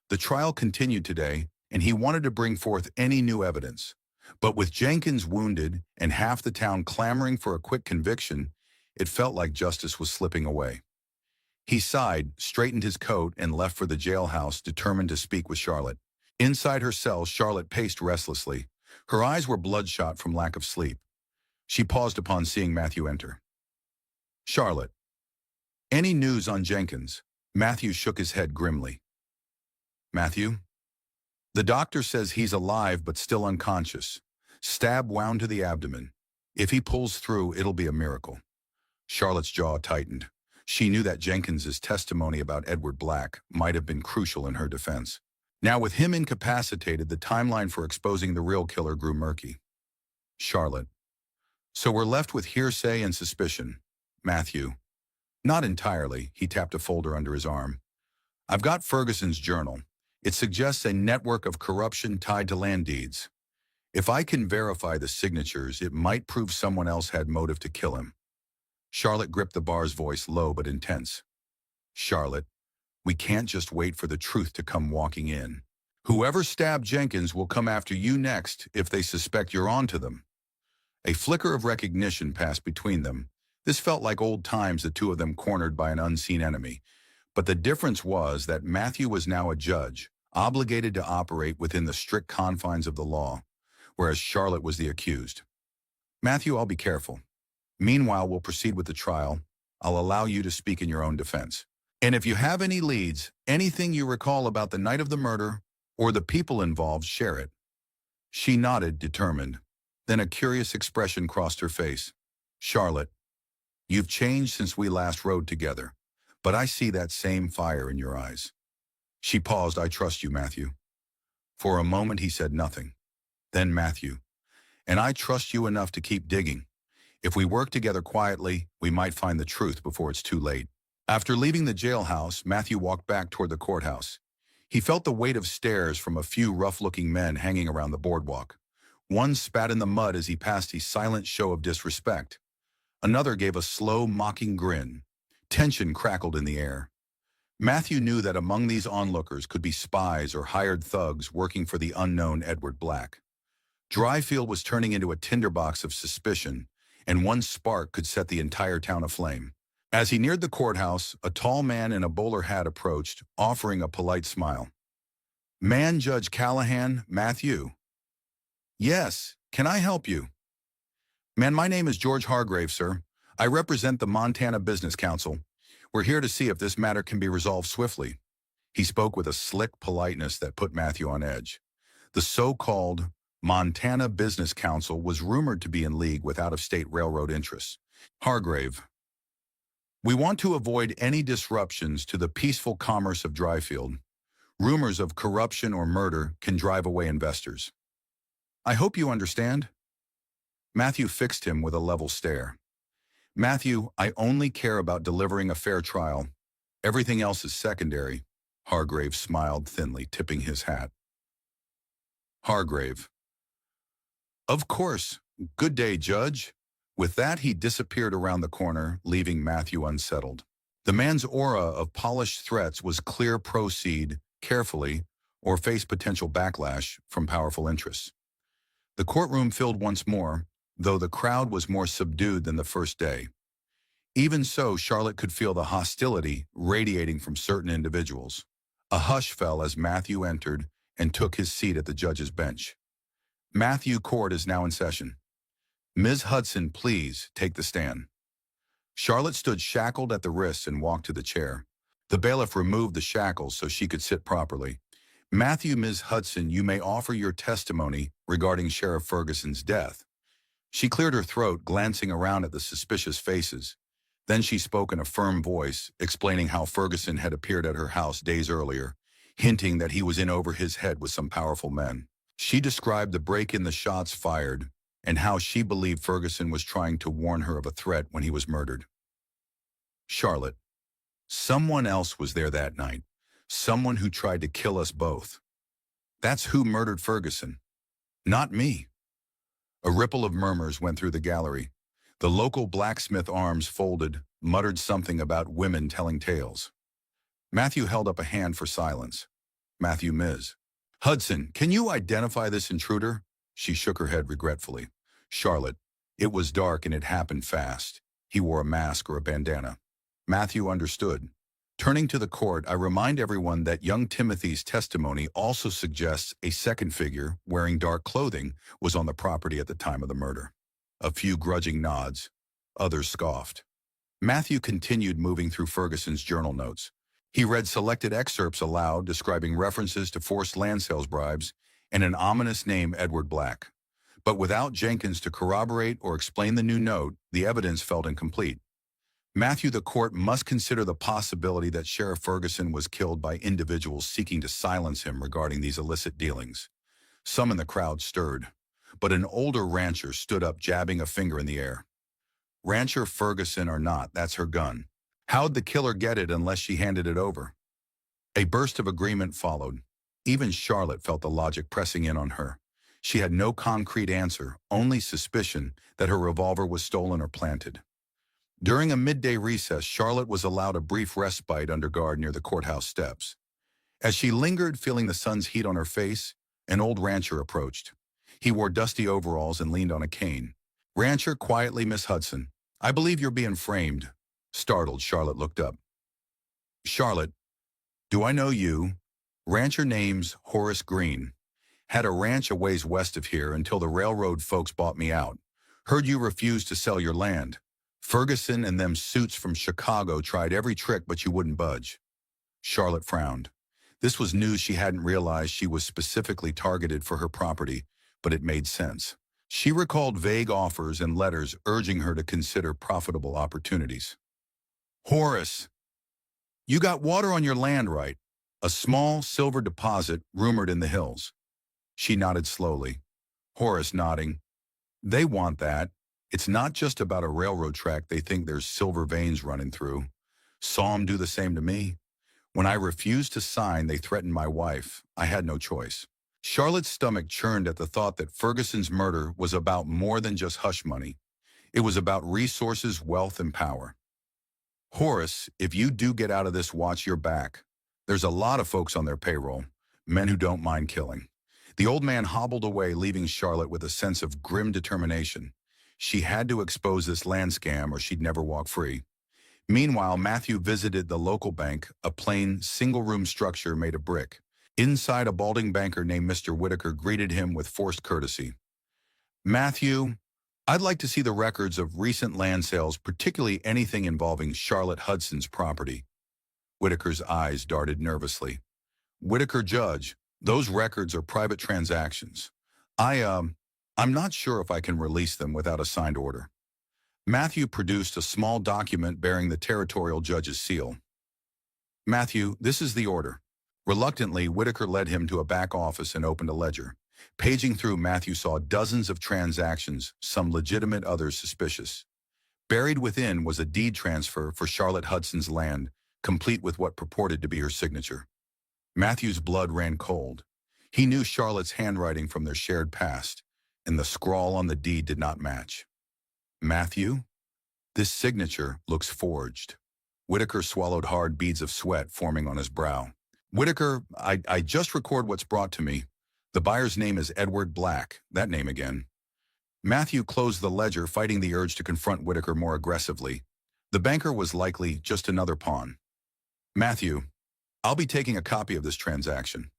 The trial continued today, and he wanted to bring forth any new evidence. But with Jenkins wounded and half the town clamoring for a quick conviction, it felt like justice was slipping away. He sighed, straightened his coat, and left for the jailhouse, determined to speak with Charlotte. Inside her cell, Charlotte paced restlessly. Her eyes were bloodshot from lack of sleep. She paused upon seeing Matthew enter. "Charlotte, any news on Jenkins?" Matthew shook his head grimly. "Matthew? The doctor says he's alive but still unconscious. Stab wound to the abdomen. If he pulls through, it'll be a miracle." Charlotte's jaw tightened. She knew that Jenkins's testimony about Edward Black might have been crucial in her defense. Now with him incapacitated, the timeline for exposing the real killer grew murky. "Charlotte, so we're left with hearsay and suspicion." "Matthew, not entirely." He tapped a folder under his arm. "I've got Ferguson's journal. It suggests a network of corruption tied to land deeds. If I can verify the signatures, it might prove someone else had motive to kill him." Charlotte gripped the bar's voice, low but intense. "Charlotte, we can't just wait for the truth to come walking in. Whoever stabbed Jenkins will come after you next if they suspect you're onto them." A flicker of recognition passed between them. This felt like old times, the two of them cornered by an unseen enemy. But the difference was that Matthew was now a judge, obligated to operate within the strict confines of the law, whereas Charlotte was the accused. "Matthew, I'll be careful. Meanwhile, we'll proceed with the trial. I'll allow you to speak in your own defense. And if you have any leads, anything you recall about the night of the murder or the people involved, share it." She nodded, determined. Then a curious expression crossed her face. "Charlotte, you've changed since we last rode together, but I see that same fire in your eyes." She paused. "I trust you, Matthew." For a moment he said nothing. Then, "Matthew, and I trust you enough to keep digging. If we work together quietly, we might find the truth before it's too late." After leaving the jailhouse, Matthew walked back toward the courthouse. He felt the weight of stares from a few rough-looking men hanging around the boardwalk. One spat in the mud as he passed a silent show of disrespect. Another gave a slow, mocking grin. Tension crackled in the air. Matthew knew that among these onlookers could be spies or hired thugs working for the unknown Edward Black. Dryfield was turning into a tinderbox of suspicion, and one spark could set the entire town aflame. As he neared the courthouse, a tall man in a bowler hat approached, offering a polite smile. "Man, Judge Callahan, Matthew." "Yes, can I help you?" "Man, my name is George Hargrave, sir. I represent the Montana Business Council. We're here to see if this matter can be resolved swiftly." He spoke with a slick politeness that put Matthew on edge. The so-called Montana Business Council was rumored to be in league with out-of-state railroad interests. "Hargrave, we want to avoid any disruptions to the peaceful commerce of Dryfield. Rumors of corruption or murder can drive away investors. I hope you understand." Matthew fixed him with a level stare. "Matthew, I only care about delivering a fair trial. Everything else is secondary." Hargrave smiled thinly, tipping his hat. Hargrave, "Of course. Good day, Judge." With that, he disappeared around the corner, leaving Matthew unsettled. The man's aura of polished threats was clear: proceed carefully or face potential backlash from powerful interests. The courtroom filled once more, though the crowd was more subdued than the first day. Even so, Charlotte could feel the hostility radiating from certain individuals. A hush fell as Matthew entered and took his seat at the judge's bench. "Matthew, court is now in session. Ms. Hudson, please take the stand." Charlotte stood shackled at the wrists and walked to the chair. The bailiff removed the shackles so she could sit properly. "Matthew, Ms. Hudson, you may offer your testimony regarding Sheriff Ferguson's death." She cleared her throat, glancing around at the suspicious faces. Then she spoke in a firm voice, explaining how Ferguson had appeared at her house days earlier, hinting that he was in over his head with some powerful men. She described the break-in, the shots fired, and how she believed Ferguson was trying to warn her of a threat when he was murdered. "Charlotte, someone else was there that night. Someone who tried to kill us both. That's who murdered Ferguson. Not me." A ripple of murmurs went through the gallery. The local blacksmith arms folded, muttered something about women telling tales. Matthew held up a hand for silence. Matthew Miz. Hudson, can you identify this intruder? She shook her head regretfully. Charlotte. It was dark and it happened fast. He wore a mask or a bandana. Matthew understood. Turning to the court, I remind everyone that young Timothy's testimony also suggests a second figure, wearing dark clothing, was on the property at the time of the murder. A few grudging nods. Others scoffed. Matthew continued moving through Ferguson's journal notes. He read selected excerpts aloud, describing references to forced land sales bribes and an ominous name, Edward Black. But without Jenkins to corroborate or explain the new note, the evidence felt incomplete. Matthew, the court must consider the possibility that Sheriff Ferguson was killed by individuals seeking to silence him regarding these illicit dealings. Some in the crowd stirred, but an older rancher stood up, jabbing a finger in the air. Rancher Ferguson or not, that's her gun. How'd the killer get it unless she handed it over? A burst of agreement followed. Even Charlotte felt the logic pressing in on her. She had no concrete answer, only suspicion that her revolver was stolen or planted. During a midday recess, Charlotte was allowed a brief respite under guard near the courthouse steps. As she lingered, feeling the sun's heat on her face, an old rancher approached. He wore dusty overalls and leaned on a cane. Rancher, quietly, Miss Hudson. I believe you're being framed. Startled, Charlotte looked up. Charlotte, do I know you? Rancher name's Horace Green. Had a ranch a ways west of here until the railroad folks bought me out. Heard you refused to sell your land. Ferguson and them suits from Chicago tried every trick, but you wouldn't budge. Charlotte frowned. This was news she hadn't realized. She was specifically targeted for her property, but it made sense. She recalled vague offers and letters urging her to consider profitable opportunities. Horace, you got water on your land, right? A small silver deposit rumored in the hills. She nodded slowly. Horace nodding. They want that. It's not just about a railroad track they think there's silver veins running through. Saw 'em do the same to me. When I refused to sign, they threatened my wife. I had no choice. Charlotte's stomach churned at the thought that Ferguson's murder was about more than just hush money. It was about resources, wealth, and power. Horace, if you do get out of this, watch your back. There's a lot of folks on their payroll, men who don't mind killing. The old man hobbled away, leaving Charlotte with a sense of grim determination. She had to expose this land scam or she'd never walk free. Meanwhile, Matthew visited the local bank, a plain, single-room structure made of brick. Inside, a balding banker named Mr. Whitaker greeted him with forced courtesy. Matthew, I'd like to see the records of recent land sales, particularly anything involving Charlotte Hudson's property. Whitaker's eyes darted nervously. Whitaker, Judge, those records are private transactions. I'm not sure if I can release them without a signed order. Matthew produced a small document bearing the territorial judge's seal. Matthew, this is the order. Reluctantly, Whitaker led him to a back office and opened a ledger. Paging through, Matthew saw dozens of transactions, some legitimate, others suspicious. Buried within was a deed transfer for Charlotte Hudson's land, complete with what purported to be her signature. Matthew's blood ran cold. He knew Charlotte's handwriting from their shared past, and the scrawl on the deed did not match. Matthew? This signature looks forged. Whitaker swallowed hard, beads of sweat forming on his brow. Whitaker, I just record what's brought to me. The buyer's name is Edward Black, that name again. Matthew closed the ledger, fighting the urge to confront Whitaker more aggressively. The banker was likely just another pawn. Matthew, I'll be taking a copy of this transaction.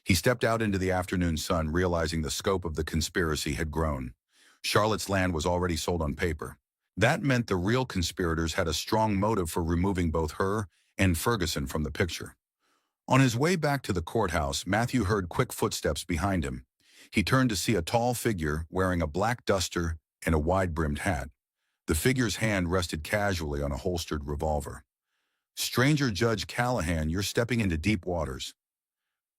He stepped out into the afternoon sun, realizing the scope of the conspiracy had grown. Charlotte's land was already sold on paper. That meant the real conspirators had a strong motive for removing both her and Ferguson from the picture. On his way back to the courthouse, Matthew heard quick footsteps behind him. He turned to see a tall figure wearing a black duster and a wide-brimmed hat. The figure's hand rested casually on a holstered revolver. Stranger Judge Callahan, you're stepping into deep waters.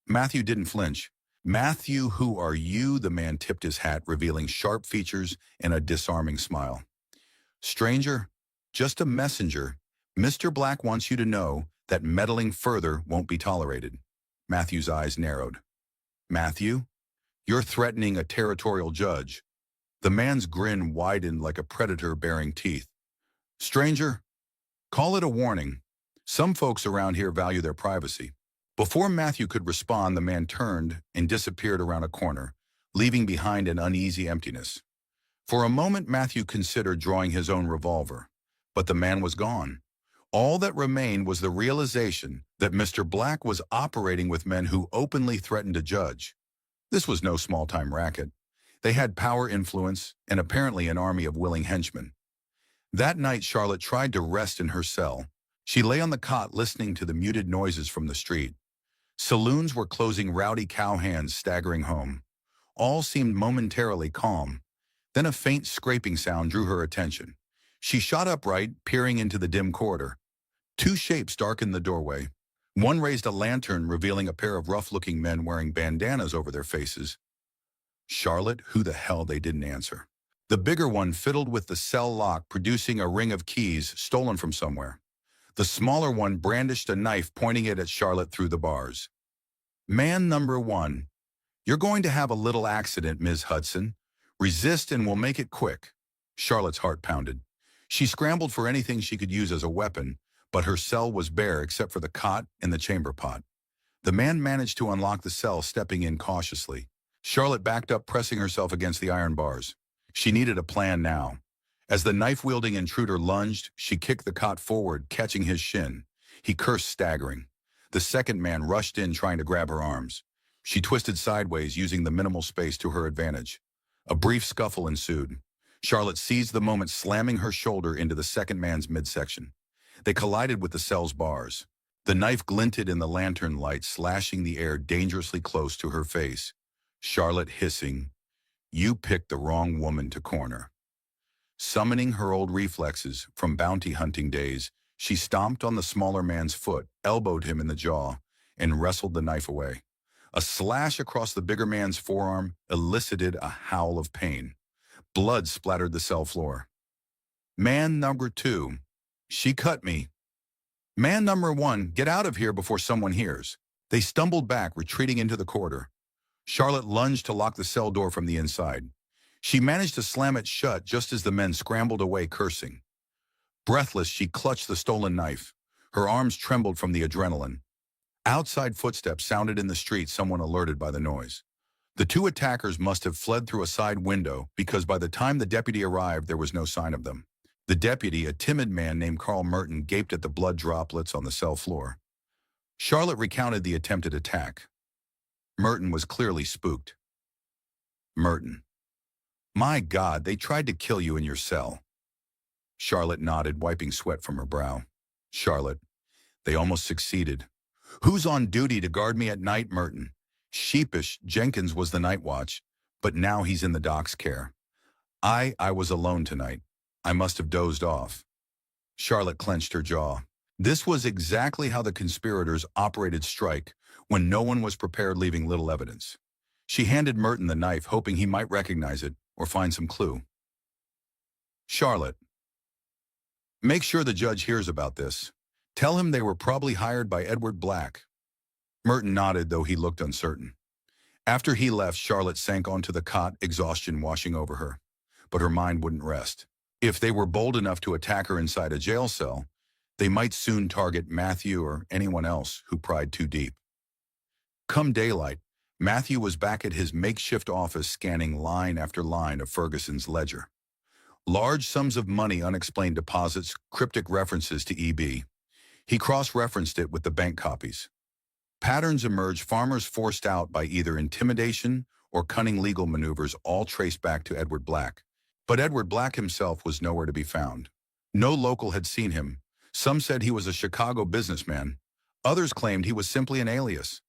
Matthew didn't flinch. Matthew, who are you? The man tipped his hat, revealing sharp features and a disarming smile. Stranger, just a messenger. Mr. Black wants you to know that meddling further won't be tolerated. Matthew's eyes narrowed. Matthew, you're threatening a territorial judge. The man's grin widened like a predator baring teeth. Stranger, call it a warning. Some folks around here value their privacy. Before Matthew could respond, the man turned and disappeared around a corner, leaving behind an uneasy emptiness. For a moment, Matthew considered drawing his own revolver, but the man was gone. All that remained was the realization that Mr. Black was operating with men who openly threatened a judge. This was no small-time racket. They had power, influence, and apparently an army of willing henchmen. That night, Charlotte tried to rest in her cell. She lay on the cot listening to the muted noises from the street. Saloons were closing, rowdy cowhands staggering home. All seemed momentarily calm. Then a faint scraping sound drew her attention. She shot upright, peering into the dim corridor. Two shapes darkened the doorway. One raised a lantern, revealing a pair of rough-looking men wearing bandanas over their faces. Charlotte, who the hell, they didn't answer. The bigger one fiddled with the cell lock, producing a ring of keys stolen from somewhere. The smaller one brandished a knife, pointing it at Charlotte through the bars. "Man number one, you're going to have a little accident, Ms. Hudson. Resist and we'll make it quick." Charlotte's heart pounded. She scrambled for anything she could use as a weapon, but her cell was bare except for the cot and the chamber pot. The man managed to unlock the cell, stepping in cautiously. Charlotte backed up, pressing herself against the iron bars. She needed a plan now. As the knife-wielding intruder lunged, she kicked the cot forward, catching his shin. He cursed, staggering. The second man rushed in, trying to grab her arms. She twisted sideways, using the minimal space to her advantage. A brief scuffle ensued. Charlotte seized the moment, slamming her shoulder into the second man's midsection. They collided with the cell's bars. The knife glinted in the lantern light, slashing the air dangerously close to her face. Charlotte hissing, "You picked the wrong woman to corner." Summoning her old reflexes from bounty hunting days, she stomped on the smaller man's foot, elbowed him in the jaw, and wrestled the knife away. A slash across the bigger man's forearm elicited a howl of pain. Blood splattered the cell floor. "Man number two, she cut me. Man number one, get out of here before someone hears." They stumbled back, retreating into the corridor. Charlotte lunged to lock the cell door from the inside. She managed to slam it shut just as the men scrambled away, cursing. Breathless, she clutched the stolen knife. Her arms trembled from the adrenaline. Outside footsteps sounded in the street, someone alerted by the noise. The two attackers must have fled through a side window because by the time the deputy arrived, there was no sign of them. The deputy, a timid man named Carl Merton, gaped at the blood droplets on the cell floor. Charlotte recounted the attempted attack. Merton was clearly spooked. "Merton, my God, they tried to kill you in your cell." Charlotte nodded, wiping sweat from her brow. "Charlotte, they almost succeeded." "Who's on duty to guard me at night, Merton?" Sheepish, Jenkins was the night watch, but now he's in the doc's care. I was alone tonight. I must have dozed off." Charlotte clenched her jaw. This was exactly how the conspirators operated strike when no one was prepared, leaving little evidence. She handed Merton the knife, hoping he might recognize it or find some clue. "Charlotte, make sure the judge hears about this. Tell him they were probably hired by Edward Black." Merton nodded, though he looked uncertain. After he left, Charlotte sank onto the cot, exhaustion washing over her. But her mind wouldn't rest. If they were bold enough to attack her inside a jail cell, they might soon target Matthew or anyone else who pried too deep. Come daylight, Matthew was back at his makeshift office, scanning line after line of Ferguson's ledger. Large sums of money, unexplained deposits, cryptic references to EB. He cross-referenced it with the bank copies. Patterns emerged, farmers forced out by either intimidation or cunning legal maneuvers, all traced back to Edward Black. But Edward Black himself was nowhere to be found. No local had seen him. Some said he was a Chicago businessman. Others claimed he was simply an alias.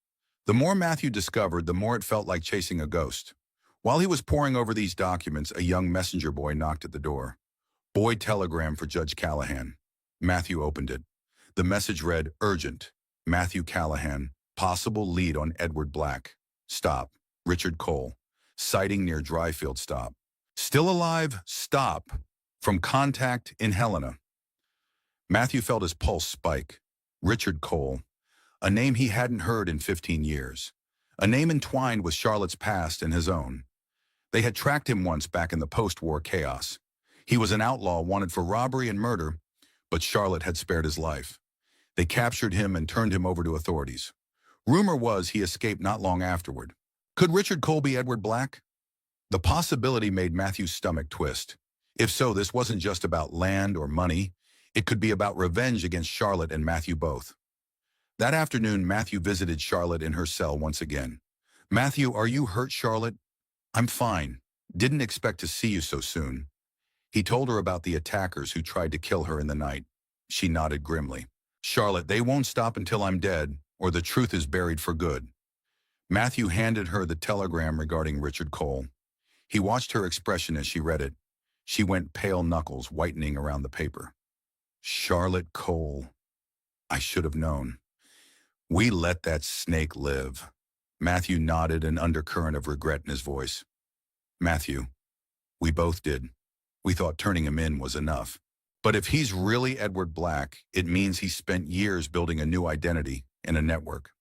The more Matthew discovered, the more it felt like chasing a ghost. While he was poring over these documents, a young messenger boy knocked at the door. "Boy telegram for Judge Callahan." Matthew opened it. The message read, "Urgent. Matthew Callahan. Possible lead on Edward Black. Stop. Richard Cole. Sighting near Dryfield. Stop. Still alive? Stop. From contact in Helena." Matthew felt his pulse spike. Richard Cole. A name he hadn't heard in 15 years. A name entwined with Charlotte's past and his own. They had tracked him once back in the post-war chaos. He was an outlaw wanted for robbery and murder, but Charlotte had spared his life. They captured him and turned him over to authorities. Rumor was he escaped not long afterward. Could Richard Cole be Edward Black? The possibility made Matthew's stomach twist. If so, this wasn't just about land or money. It could be about revenge against Charlotte and Matthew both. That afternoon, Matthew visited Charlotte in her cell once again. "Matthew, are you hurt, Charlotte?" "I'm fine. Didn't expect to see you so soon." He told her about the attackers who tried to kill her in the night. She nodded grimly. "Charlotte, they won't stop until I'm dead, or the truth is buried for good." Matthew handed her the telegram regarding Richard Cole. He watched her expression as she read it. She went pale, knuckles whitening around the paper. Charlotte Cole. I should have known. We let that snake live. Matthew nodded, an undercurrent of regret in his voice. "Matthew, we both did. We thought turning him in was enough. But if he's really Edward Black, it means he spent years building a new identity and a network."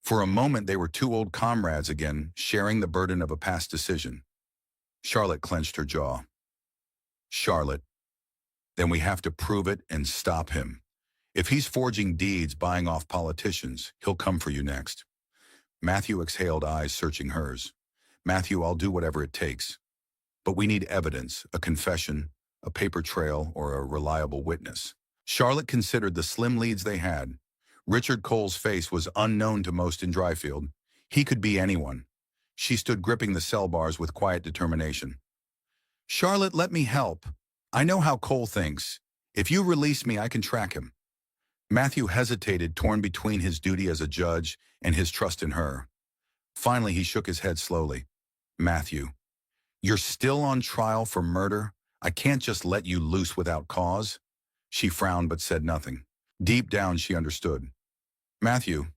For a moment, they were two old comrades again, sharing the burden of a past decision. Charlotte clenched her jaw. "Charlotte, then we have to prove it and stop him. If he's forging deeds, buying off politicians, he'll come for you next." Matthew exhaled, eyes searching hers. "Matthew, I'll do whatever it takes. But we need evidence, a confession, a paper trail, or a reliable witness." Charlotte considered the slim leads they had. Richard Cole's face was unknown to most in Dryfield. He could be anyone. She stood gripping the cell bars with quiet determination. "Charlotte, let me help. I know how Cole thinks. If you release me, I can track him." Matthew hesitated, torn between his duty as a judge and his trust in her. Finally, he shook his head slowly. "Matthew, you're still on trial for murder. I can't just let you loose without cause." She frowned but said nothing. Deep down, she understood. "Matthew,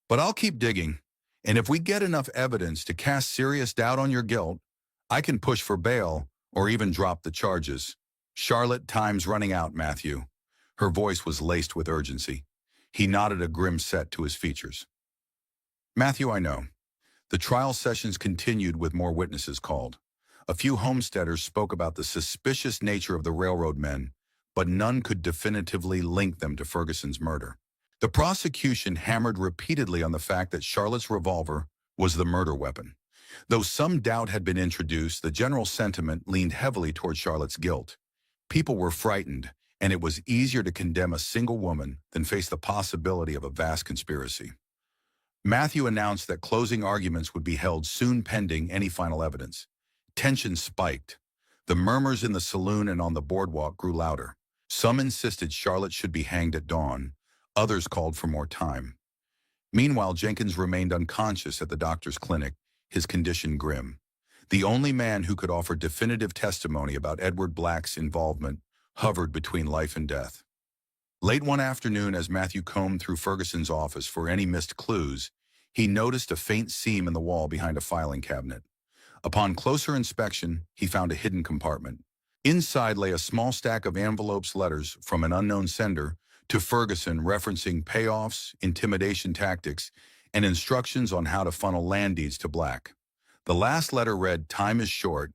but I'll keep digging. And if we get enough evidence to cast serious doubt on your guilt, I can push for bail or even drop the charges." "Charlotte, time's running out, Matthew." Her voice was laced with urgency. He nodded, a grim set to his features. "Matthew, I know." The trial sessions continued with more witnesses called. A few homesteaders spoke about the suspicious nature of the railroad men, but none could definitively link them to Ferguson's murder. The prosecution hammered repeatedly on the fact that Charlotte's revolver was the murder weapon. Though some doubt had been introduced, the general sentiment leaned heavily toward Charlotte's guilt. People were frightened, and it was easier to condemn a single woman than face the possibility of a vast conspiracy. Matthew announced that closing arguments would be held soon pending any final evidence. Tension spiked. The murmurs in the saloon and on the boardwalk grew louder. Some insisted Charlotte should be hanged at dawn. Others called for more time. Meanwhile, Jenkins remained unconscious at the doctor's clinic, his condition grim. The only man who could offer definitive testimony about Edward Black's involvement hovered between life and death. Late one afternoon, as Matthew combed through Ferguson's office for any missed clues, he noticed a faint seam in the wall behind a filing cabinet. Upon closer inspection, he found a hidden compartment. Inside lay a small stack of envelopes, letters from an unknown sender to Ferguson referencing payoffs, intimidation tactics, and instructions on how to funnel land deeds to Black. The last letter read, "Time is short.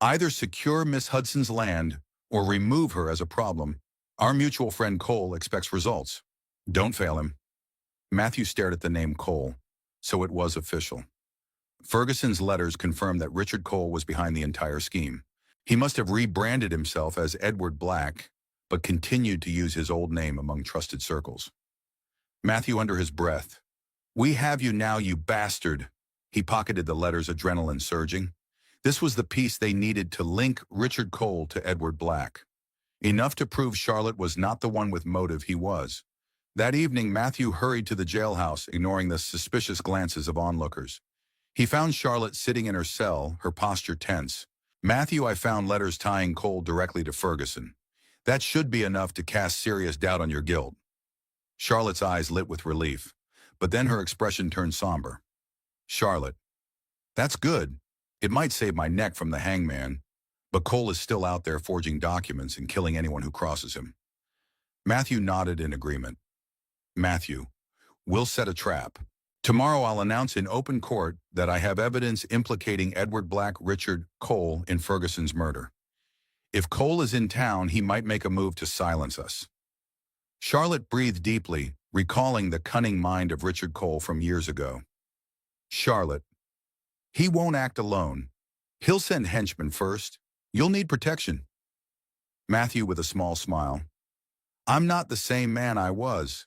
Either secure Miss Hudson's land or remove her as a problem. Our mutual friend Cole expects results. Don't fail him." Matthew stared at the name Cole, so it was official. Ferguson's letters confirmed that Richard Cole was behind the entire scheme. He must have rebranded himself as Edward Black, but continued to use his old name among trusted circles. Matthew, under his breath, "We have you now, you bastard." He pocketed the letters, adrenaline surging. This was the piece they needed to link Richard Cole to Edward Black. Enough to prove Charlotte was not the one with motive he was. That evening, Matthew hurried to the jailhouse, ignoring the suspicious glances of onlookers. He found Charlotte sitting in her cell, her posture tense. "Matthew, I found letters tying Cole directly to Ferguson. That should be enough to cast serious doubt on your guilt." Charlotte's eyes lit with relief, but then her expression turned somber. "Charlotte, that's good. It might save my neck from the hangman, but Cole is still out there forging documents and killing anyone who crosses him." Matthew nodded in agreement. "Matthew, we'll set a trap. Tomorrow I'll announce in open court that I have evidence implicating Edward Black, Richard Cole in Ferguson's murder. If Cole is in town, he might make a move to silence us." Charlotte breathed deeply, recalling the cunning mind of Richard Cole from years ago. Charlotte. He won't act alone. He'll send henchmen first. You'll need protection. Matthew with a small smile. I'm not the same man I was.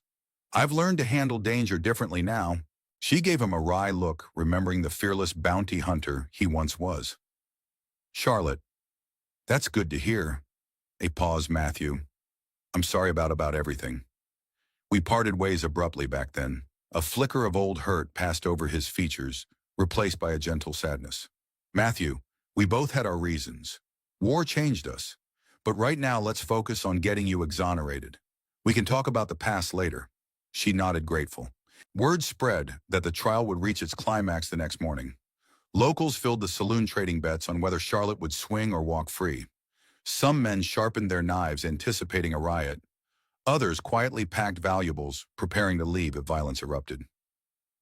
I've learned to handle danger differently now. She gave him a wry look, remembering the fearless bounty hunter he once was. Charlotte. That's good to hear. A pause, Matthew. I'm sorry about everything. We parted ways abruptly back then. A flicker of old hurt passed over his features, replaced by a gentle sadness. Matthew, we both had our reasons. War changed us. But right now, let's focus on getting you exonerated. We can talk about the past later. She nodded grateful. Word spread that the trial would reach its climax the next morning. Locals filled the saloon trading bets on whether Charlotte would swing or walk free. Some men sharpened their knives anticipating a riot. Others quietly packed valuables, preparing to leave if violence erupted.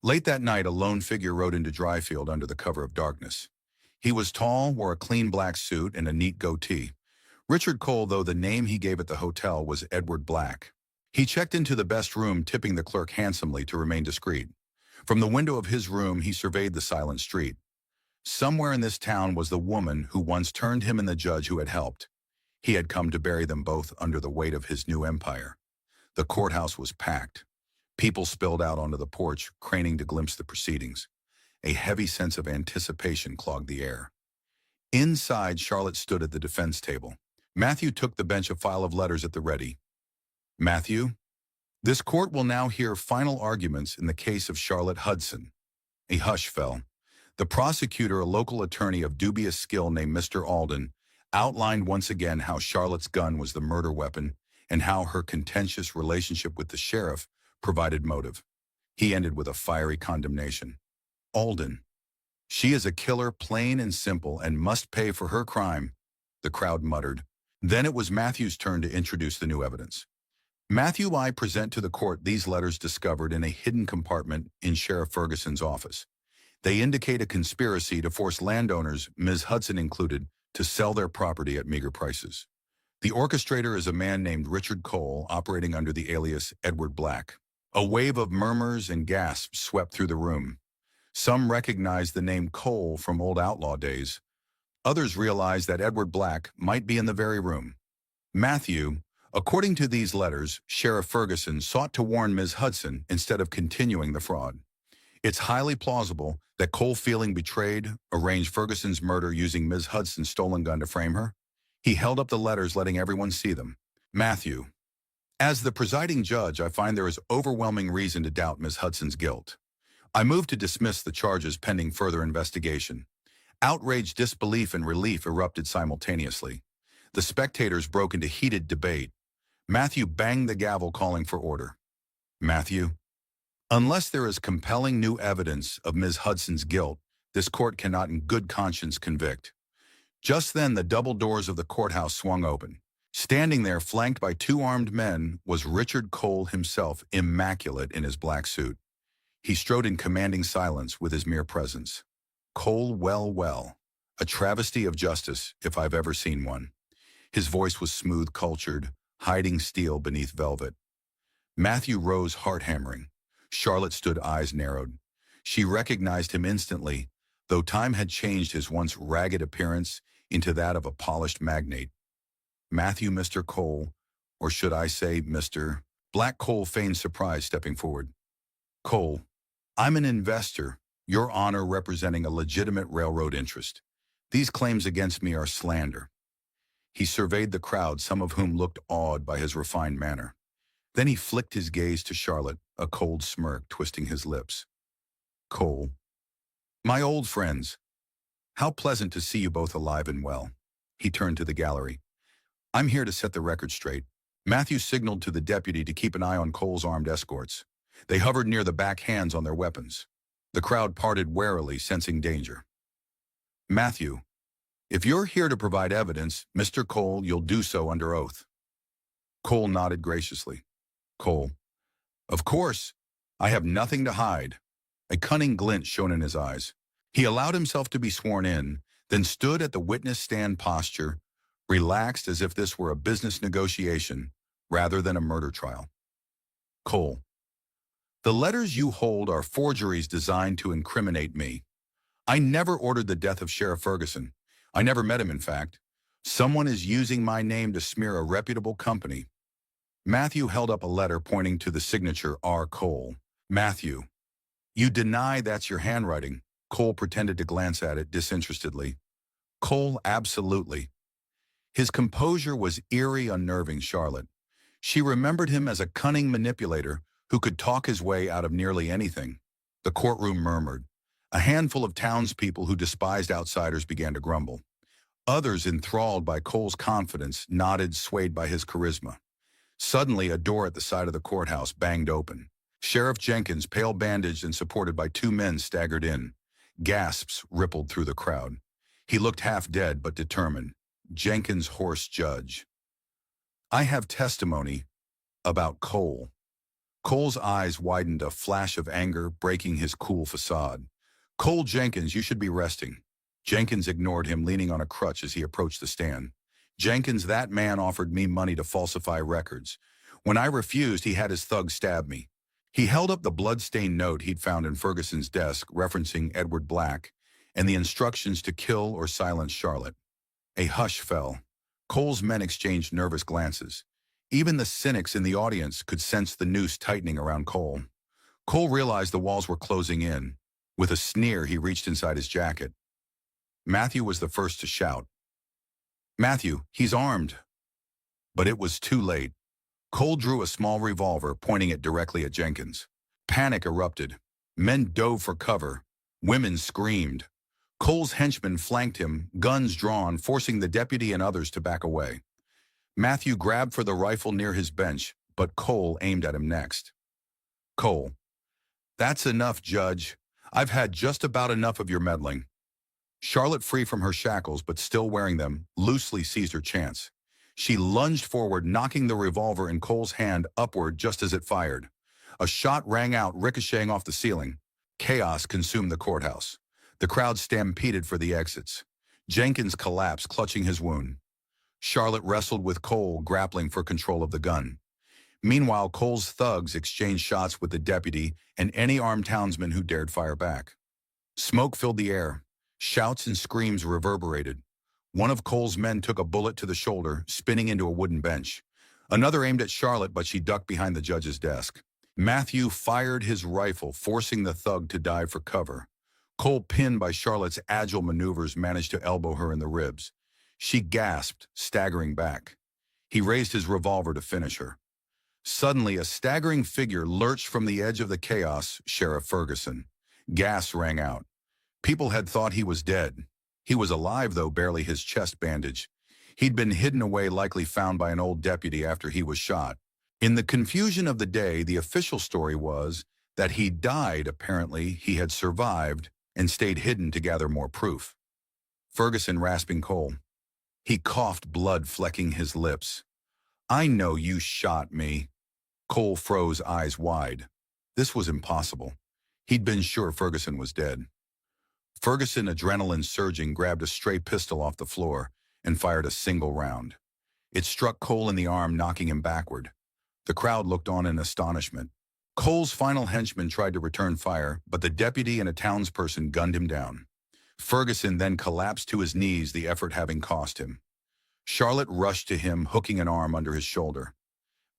Late that night, a lone figure rode into Dryfield under the cover of darkness. He was tall, wore a clean black suit and a neat goatee. Richard Cole, though the name he gave at the hotel was Edward Black. He checked into the best room, tipping the clerk handsomely to remain discreet. From the window of his room, he surveyed the silent street. Somewhere in this town was the woman who once turned him and the judge who had helped. He had come to bury them both under the weight of his new empire. The courthouse was packed. People spilled out onto the porch, craning to glimpse the proceedings. A heavy sense of anticipation clogged the air. Inside, Charlotte stood at the defense table. Matthew took the bench, a file of letters at the ready. Matthew, this court will now hear final arguments in the case of Charlotte Hudson. A hush fell. The prosecutor, a local attorney of dubious skill named Mr. Alden, outlined once again how Charlotte's gun was the murder weapon and how her contentious relationship with the sheriff provided motive. He ended with a fiery condemnation. Alden, she is a killer, plain and simple, and must pay for her crime, the crowd muttered. Then it was Matthew's turn to introduce the new evidence. Matthew, I present to the court these letters discovered in a hidden compartment in Sheriff Ferguson's office. They indicate a conspiracy to force landowners, Ms. Hudson included, to sell their property at meager prices. The orchestrator is a man named Richard Cole, operating under the alias Edward Black. A wave of murmurs and gasps swept through the room. Some recognized the name Cole from old outlaw days. Others realized that Edward Black might be in the very room. Matthew, according to these letters, Sheriff Ferguson sought to warn Ms. Hudson instead of continuing the fraud. It's highly plausible that Cole, feeling betrayed, arranged Ferguson's murder using Ms. Hudson's stolen gun to frame her. He held up the letters, letting everyone see them. Matthew, as the presiding judge, I find there is overwhelming reason to doubt Ms. Hudson's guilt. I move to dismiss the charges pending further investigation. Outrage, disbelief, and relief erupted simultaneously. The spectators broke into heated debate. Matthew banged the gavel, calling for order. Matthew, unless there is compelling new evidence of Ms. Hudson's guilt, this court cannot in good conscience convict. Just then, the double doors of the courthouse swung open. Standing there, flanked by two armed men, was Richard Cole himself, immaculate in his black suit. He strode in commanding silence with his mere presence. Cole, well, a travesty of justice, if I've ever seen one. His voice was smooth, cultured, hiding steel beneath velvet. Matthew rose, heart hammering. Charlotte stood, eyes narrowed. She recognized him instantly, though time had changed his once ragged appearance into that of a polished magnate. Matthew, Mr. Cole, or should I say Mr. Black. Cole feigned surprise, stepping forward. Cole, I'm an investor, Your Honor, representing a legitimate railroad interest. These claims against me are slander. He surveyed the crowd, some of whom looked awed by his refined manner. Then he flicked his gaze to Charlotte, a cold smirk twisting his lips. Cole, my old friends, how pleasant to see you both alive and well. He turned to the gallery. I'm here to set the record straight. Matthew signaled to the deputy to keep an eye on Cole's armed escorts. They hovered near the back, hands on their weapons. The crowd parted warily, sensing danger. Matthew, if you're here to provide evidence, Mr. Cole, you'll do so under oath. Cole nodded graciously. Cole, of course, I have nothing to hide. A cunning glint shone in his eyes. He allowed himself to be sworn in, then stood at the witness stand posture, relaxed as if this were a business negotiation rather than a murder trial. Cole, The letters you hold are forgeries designed to incriminate me. I never ordered the death of Sheriff Ferguson. I never met him, in fact. Someone is using my name to smear a reputable company. Matthew held up a letter pointing to the signature R. Cole. Matthew, you deny that's your handwriting. Cole pretended to glance at it disinterestedly. Cole, absolutely. His composure was eerie, unnerving Charlotte. She remembered him as a cunning manipulator who could talk his way out of nearly anything. The courtroom murmured. A handful of townspeople who despised outsiders began to grumble. Others, enthralled by Cole's confidence, nodded, swayed by his charisma. Suddenly, a door at the side of the courthouse banged open. Sheriff Jenkins, pale bandaged and supported by two men, staggered in. Gasps rippled through the crowd. He looked half dead but determined. Jenkins' hoarse judge. I have testimony about Cole. Cole's eyes widened, a flash of anger breaking his cool facade. Cole Jenkins, you should be resting. Jenkins ignored him, leaning on a crutch as he approached the stand. Jenkins, that man offered me money to falsify records. When I refused, he had his thugs stab me. He held up the bloodstained note he'd found in Ferguson's desk, referencing Edward Black, and the instructions to kill or silence Charlotte. A hush fell. Cole's men exchanged nervous glances. Even the cynics in the audience could sense the noose tightening around Cole. Cole realized the walls were closing in. With a sneer, he reached inside his jacket. Matthew was the first to shout. Matthew, he's armed. But it was too late. Cole drew a small revolver, pointing it directly at Jenkins. Panic erupted. Men dove for cover. Women screamed. Cole's henchmen flanked him, guns drawn, forcing the deputy and others to back away. Matthew grabbed for the rifle near his bench, but Cole aimed at him next. Cole, that's enough, Judge. I've had just about enough of your meddling. Charlotte, free from her shackles but still wearing them, loosely seized her chance. She lunged forward, knocking the revolver in Cole's hand upward just as it fired. A shot rang out, ricocheting off the ceiling. Chaos consumed the courthouse. The crowd stampeded for the exits. Jenkins collapsed, clutching his wound. Charlotte wrestled with Cole, grappling for control of the gun. Meanwhile, Cole's thugs exchanged shots with the deputy and any armed townsman who dared fire back. Smoke filled the air. Shouts and screams reverberated. One of Cole's men took a bullet to the shoulder, spinning into a wooden bench. Another aimed at Charlotte, but she ducked behind the judge's desk. Matthew fired his rifle, forcing the thug to dive for cover. Cole, pinned by Charlotte's agile maneuvers, managed to elbow her in the ribs. She gasped, staggering back. He raised his revolver to finish her. Suddenly, a staggering figure lurched from the edge of the chaos, Sheriff Ferguson. Gas rang out. People had thought he was dead. He was alive, though, barely his chest bandaged. He'd been hidden away, likely found by an old deputy after he was shot. In the confusion of the day, the official story was that he died. Apparently, he had survived and stayed hidden to gather more proof. Ferguson rasping Cole. He coughed, blood flecking his lips. I know you shot me. Cole froze, eyes wide. This was impossible. He'd been sure Ferguson was dead. Ferguson, adrenaline surging, grabbed a stray pistol off the floor and fired a single round. It struck Cole in the arm, knocking him backward. The crowd looked on in astonishment. Cole's final henchman tried to return fire, but the deputy and a townsperson gunned him down. Ferguson then collapsed to his knees, the effort having cost him. Charlotte rushed to him, hooking an arm under his shoulder.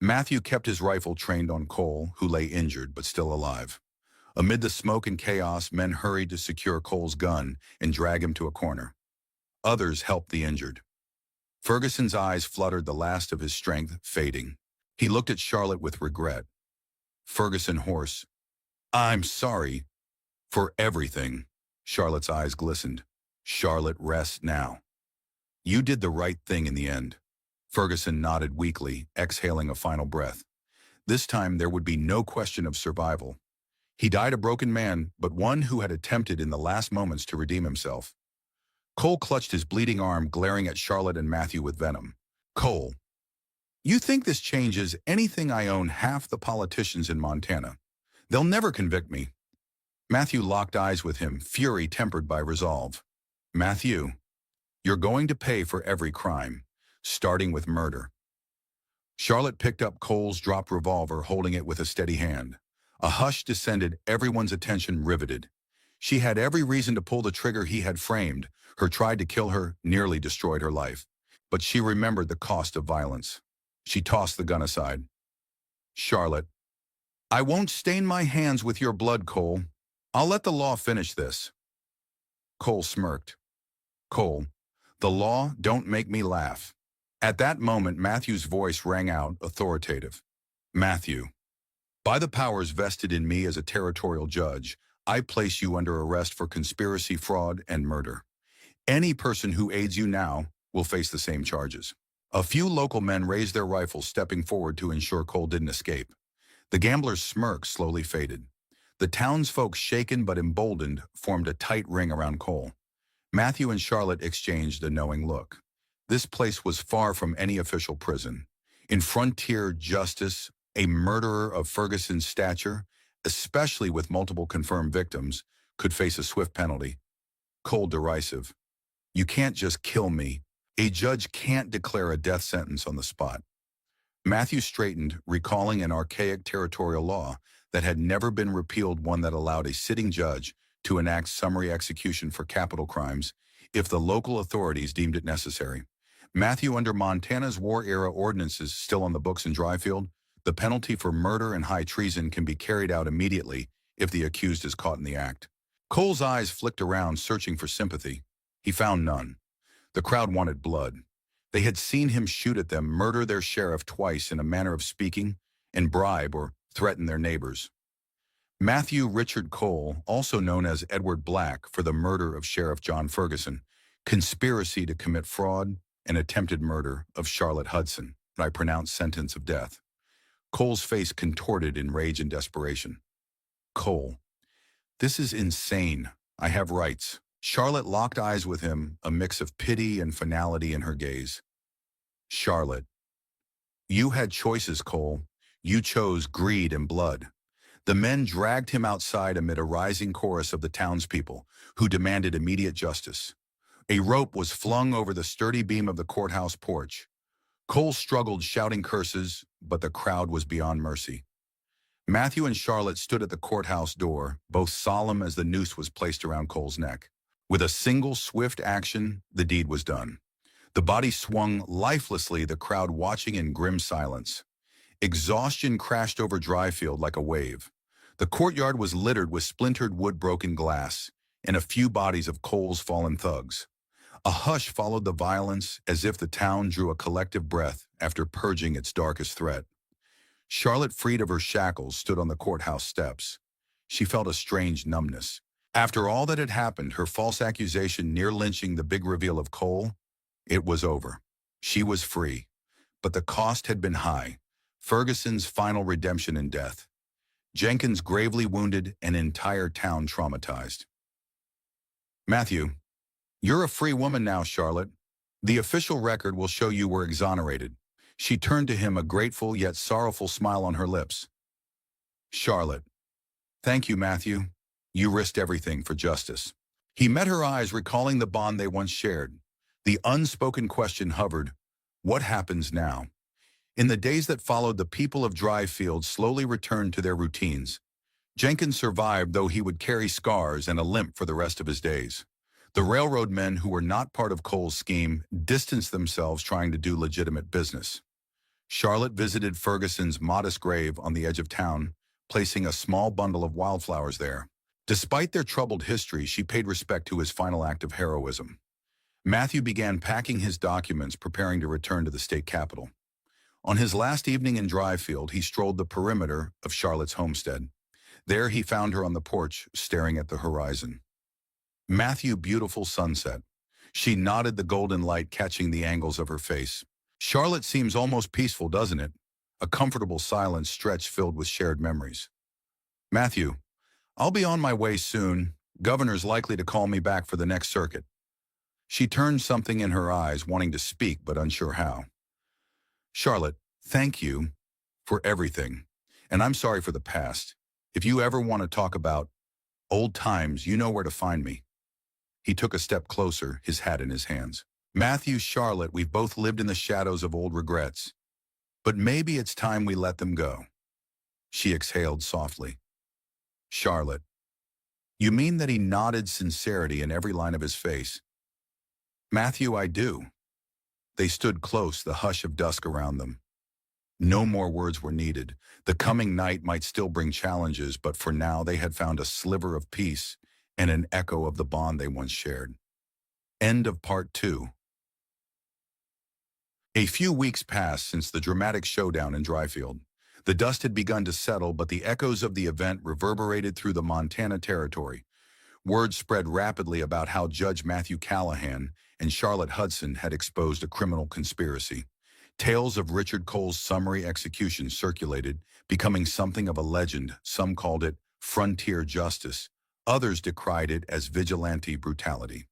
Matthew kept his rifle trained on Cole, who lay injured but still alive. Amid the smoke and chaos, men hurried to secure Cole's gun and drag him to a corner. Others helped the injured. Ferguson's eyes fluttered, the last of his strength fading. He looked at Charlotte with regret. Ferguson hoarse. I'm sorry for everything. Charlotte's eyes glistened. Charlotte, rest now. You did the right thing in the end. Ferguson nodded weakly, exhaling a final breath. This time there would be no question of survival. He died a broken man, but one who had attempted in the last moments to redeem himself. Cole clutched his bleeding arm, glaring at Charlotte and Matthew with venom. Cole, you think this changes anything? I own half the politicians in Montana. They'll never convict me. Matthew locked eyes with him, fury tempered by resolve. Matthew, you're going to pay for every crime, starting with murder. Charlotte picked up Cole's dropped revolver, holding it with a steady hand. A hush descended, everyone's attention riveted. She had every reason to pull the trigger he had framed. Her tried to kill her nearly destroyed her life. But she remembered the cost of violence. She tossed the gun aside. Charlotte, I won't stain my hands with your blood, Cole. I'll let the law finish this. Cole smirked. Cole, the law don't make me laugh. At that moment, Matthew's voice rang out, authoritative. Matthew, by the powers vested in me as a territorial judge, I place you under arrest for conspiracy, fraud, and murder. Any person who aids you now will face the same charges. A few local men raised their rifles, stepping forward to ensure Cole didn't escape. The gambler's smirk slowly faded. The townsfolk, shaken but emboldened, formed a tight ring around Cole. Matthew and Charlotte exchanged a knowing look. This place was far from any official prison. In frontier justice, a murderer of Ferguson's stature, especially with multiple confirmed victims, could face a swift penalty. Cole derisive. You can't just kill me. A judge can't declare a death sentence on the spot. Matthew straightened, recalling an archaic territorial law that had never been repealed, one that allowed a sitting judge to enact summary execution for capital crimes if the local authorities deemed it necessary. Matthew, under Montana's war-era ordinances still on the books in Dryfield, the penalty for murder and high treason can be carried out immediately if the accused is caught in the act. Cole's eyes flicked around, searching for sympathy. He found none. The crowd wanted blood. They had seen him shoot at them, murder their sheriff twice in a manner of speaking, and bribe or threaten their neighbors. Matthew Richard Cole, also known as Edward Black for the murder of Sheriff John Ferguson, conspiracy to commit fraud, and attempted murder of Charlotte Hudson, by pronounced sentence of death. Cole's face contorted in rage and desperation. Cole, this is insane. I have rights. Charlotte locked eyes with him, a mix of pity and finality in her gaze. Charlotte, you had choices, Cole. You chose greed and blood. The men dragged him outside amid a rising chorus of the townspeople, who demanded immediate justice. A rope was flung over the sturdy beam of the courthouse porch. Cole struggled, shouting curses, but the crowd was beyond mercy. Matthew and Charlotte stood at the courthouse door, both solemn as the noose was placed around Cole's neck. With a single swift action, the deed was done. The body swung lifelessly, the crowd watching in grim silence. Exhaustion crashed over Dryfield like a wave. The courtyard was littered with splintered wood, broken glass, and a few bodies of Cole's fallen thugs. A hush followed the violence, as if the town drew a collective breath after purging its darkest threat. Charlotte, freed of her shackles, stood on the courthouse steps. She felt a strange numbness. After all that had happened, her false accusation near lynching, the big reveal of Cole, it was over. She was free. But the cost had been high. Ferguson's final redemption in death. Jenkins gravely wounded, an entire town traumatized. Matthew, you're a free woman now, Charlotte. The official record will show you were exonerated. She turned to him, a grateful yet sorrowful smile on her lips. Charlotte, thank you, Matthew. You risked everything for justice. He met her eyes, recalling the bond they once shared. The unspoken question hovered, what happens now? In the days that followed, the people of Dryfield slowly returned to their routines. Jenkins survived, though he would carry scars and a limp for the rest of his days. The railroad men, who were not part of Cole's scheme, distanced themselves, trying to do legitimate business. Charlotte visited Ferguson's modest grave on the edge of town, placing a small bundle of wildflowers there. Despite their troubled history, she paid respect to his final act of heroism. Matthew began packing his documents, preparing to return to the state capital. On his last evening in Dryfield, he strolled the perimeter of Charlotte's homestead. There he found her on the porch, staring at the horizon. Matthew, beautiful sunset. She nodded, the golden light catching the angles of her face. Charlotte seems almost peaceful, doesn't it? A comfortable silence stretched, filled with shared memories. Matthew, I'll be on my way soon. Governor's likely to call me back for the next circuit. She turned, something in her eyes, wanting to speak but unsure how. Charlotte, thank you for everything. And I'm sorry for the past. If you ever want to talk about old times, you know where to find me. He took a step closer, his hat in his hands. Matthew, Charlotte, we've both lived in the shadows of old regrets. But maybe it's time we let them go. She exhaled softly. Charlotte. You mean that he nodded sincerity in every line of his face? Matthew, I do. They stood close, the hush of dusk around them. No more words were needed. The coming night might still bring challenges, but for now they had found a sliver of peace and an echo of the bond they once shared. End of part 2. A few weeks passed since the dramatic showdown in Dryfield. The dust had begun to settle, but the echoes of the event reverberated through the Montana territory. Word spread rapidly about how Judge Matthew Callahan and Charlotte Hudson had exposed a criminal conspiracy. Tales of Richard Cole's summary execution circulated, becoming something of a legend. Some called it frontier justice. Others decried it as vigilante brutality.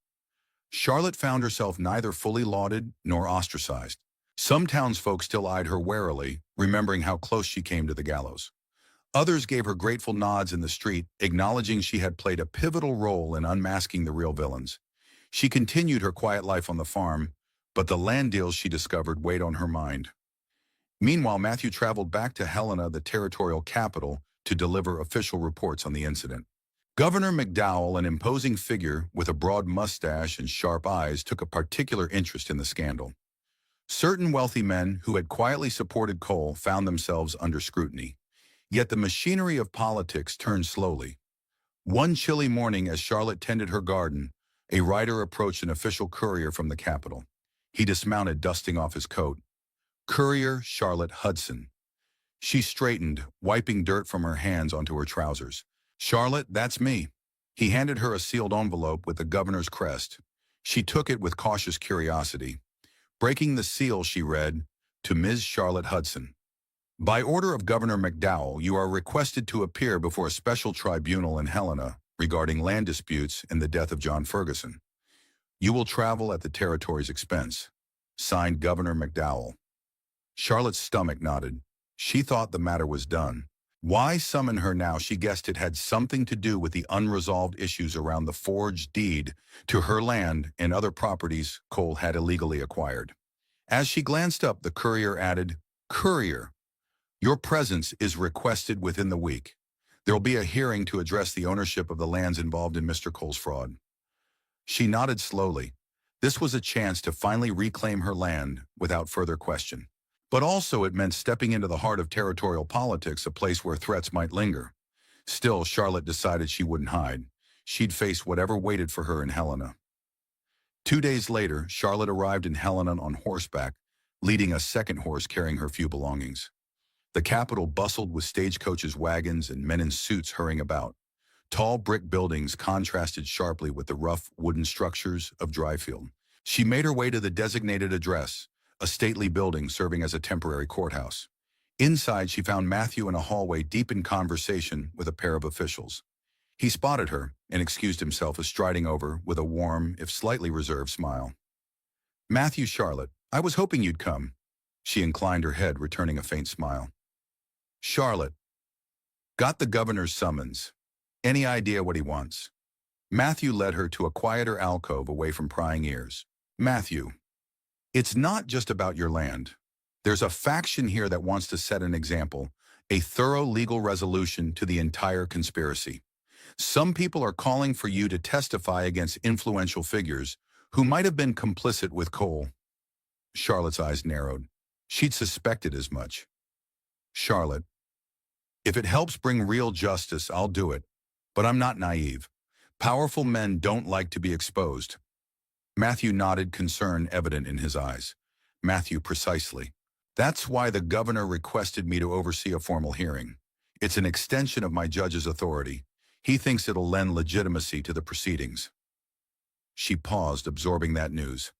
Charlotte found herself neither fully lauded nor ostracized. Some townsfolk still eyed her warily, remembering how close she came to the gallows. Others gave her grateful nods in the street, acknowledging she had played a pivotal role in unmasking the real villains. She continued her quiet life on the farm, but the land deals she discovered weighed on her mind. Meanwhile, Matthew traveled back to Helena, the territorial capital, to deliver official reports on the incident. Governor McDowell, an imposing figure with a broad mustache and sharp eyes, took a particular interest in the scandal. Certain wealthy men who had quietly supported Cole found themselves under scrutiny. Yet the machinery of politics turned slowly. One chilly morning, as Charlotte tended her garden, a rider approached an official courier from the capital. He dismounted, dusting off his coat. Courier Charlotte Hudson. She straightened, wiping dirt from her hands onto her trousers. Charlotte, that's me. He handed her a sealed envelope with the governor's crest. She took it with cautious curiosity. Breaking the seal, she read, "To Ms. Charlotte Hudson. By order of Governor McDowell, you are requested to appear before a special tribunal in Helena regarding land disputes and the death of John Ferguson. You will travel at the territory's expense. Signed, Governor McDowell." Charlotte's stomach knotted. She thought the matter was done. Why summon her now? She guessed it had something to do with the unresolved issues around the forged deed to her land and other properties Cole had illegally acquired. As she glanced up, the courier added, "Courier, your presence is requested within the week. There will be a hearing to address the ownership of the lands involved in Mr. Cole's fraud." She nodded slowly. This was a chance to finally reclaim her land without further question. But also it meant stepping into the heart of territorial politics, a place where threats might linger. Still, Charlotte decided she wouldn't hide. She'd face whatever waited for her in Helena. 2 days later, Charlotte arrived in Helena on horseback, leading a second horse carrying her few belongings. The capital bustled with stagecoaches, wagons, and men in suits hurrying about. Tall brick buildings contrasted sharply with the rough wooden structures of Dryfield. She made her way to the designated address, a stately building serving as a temporary courthouse. Inside, she found Matthew in a hallway deep in conversation with a pair of officials. He spotted her and excused himself as striding over with a warm, if slightly reserved, smile. "Matthew, Charlotte, I was hoping you'd come." She inclined her head, returning a faint smile. "Charlotte, got the governor's summons. Any idea what he wants?" Matthew led her to a quieter alcove away from prying ears. "Matthew, it's not just about your land. There's a faction here that wants to set an example, a thorough legal resolution to the entire conspiracy. Some people are calling for you to testify against influential figures who might have been complicit with Cole." Charlotte's eyes narrowed. She'd suspected as much. "Charlotte, if it helps bring real justice, I'll do it. But I'm not naive. Powerful men don't like to be exposed." Matthew nodded, concern evident in his eyes. "Matthew, precisely. That's why the governor requested me to oversee a formal hearing. It's an extension of my judge's authority. He thinks it'll lend legitimacy to the proceedings." She paused, absorbing that news.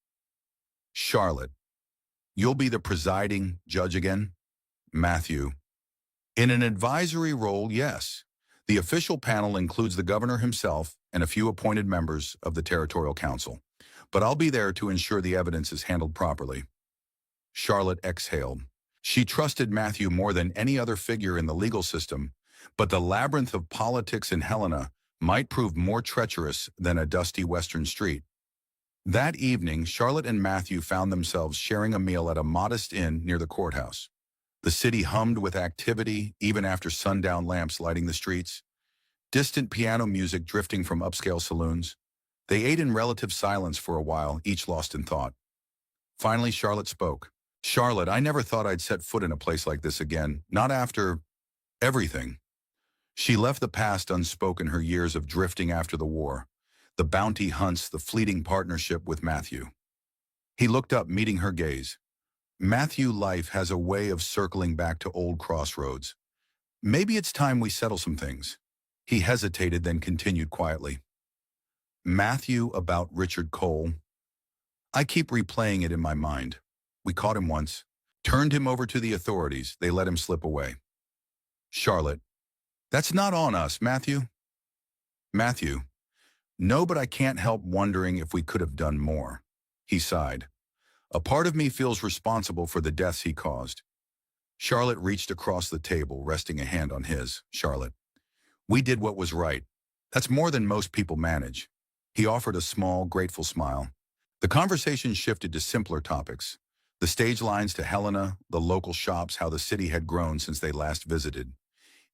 "Charlotte, you'll be the presiding judge again?" "Matthew, in an advisory role, yes. The official panel includes the governor himself and a few appointed members of the territorial council. But I'll be there to ensure the evidence is handled properly." Charlotte exhaled. She trusted Matthew more than any other figure in the legal system, but the labyrinth of politics in Helena might prove more treacherous than a dusty western street. That evening, Charlotte and Matthew found themselves sharing a meal at a modest inn near the courthouse. The city hummed with activity, even after sundown lamps lighting the streets. distant piano music drifting from upscale saloons. They ate in relative silence for a while, each lost in thought. Finally, Charlotte spoke. Charlotte, I never thought I'd set foot in a place like this again, not after everything. She left the past unspoken, her years of drifting after the war, the bounty hunts, the fleeting partnership with Matthew. He looked up, meeting her gaze. Matthew, life has a way of circling back to old crossroads. Maybe it's time we settle some things. He hesitated, then continued quietly. Matthew, about Richard Cole. I keep replaying it in my mind. We caught him once, turned him over to the authorities. They let him slip away. Charlotte, that's not on us, Matthew. Matthew, no, but I can't help wondering if we could have done more. He sighed. A part of me feels responsible for the deaths he caused. Charlotte reached across the table, resting a hand on his. Charlotte, we did what was right. That's more than most people manage. He offered a small, grateful smile. The conversation shifted to simpler topics. The stage lines to Helena, the local shops, how the city had grown since they last visited.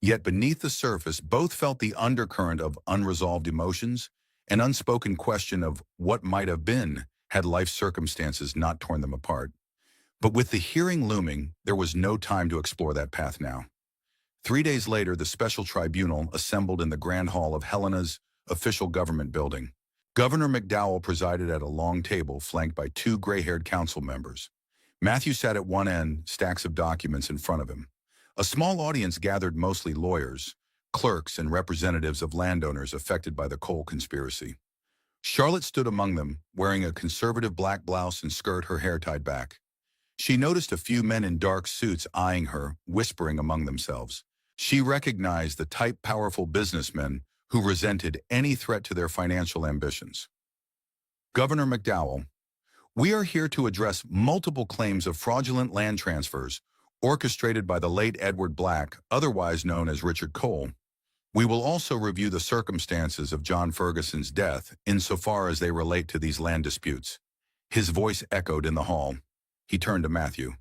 Yet beneath the surface, both felt the undercurrent of unresolved emotions, an unspoken question of what might have been had life circumstances not torn them apart. But with the hearing looming, there was no time to explore that path now. 3 days later, the special tribunal assembled in the grand hall of Helena's official government building. Governor McDowell presided at a long table flanked by 2 gray-haired council members. Matthew sat at one end, stacks of documents in front of him. A small audience gathered, mostly lawyers, clerks, and representatives of landowners affected by the Cole conspiracy. Charlotte stood among them, wearing a conservative black blouse and skirt, her hair tied back. She noticed a few men in dark suits eyeing her, whispering among themselves. She recognized the type powerful businessmen who resented any threat to their financial ambitions. Governor McDowell, we are here to address multiple claims of fraudulent land transfers orchestrated by the late Edward Black, otherwise known as Richard Cole. We will also review the circumstances of John Ferguson's death insofar as they relate to these land disputes. His voice echoed in the hall. He turned to Matthew.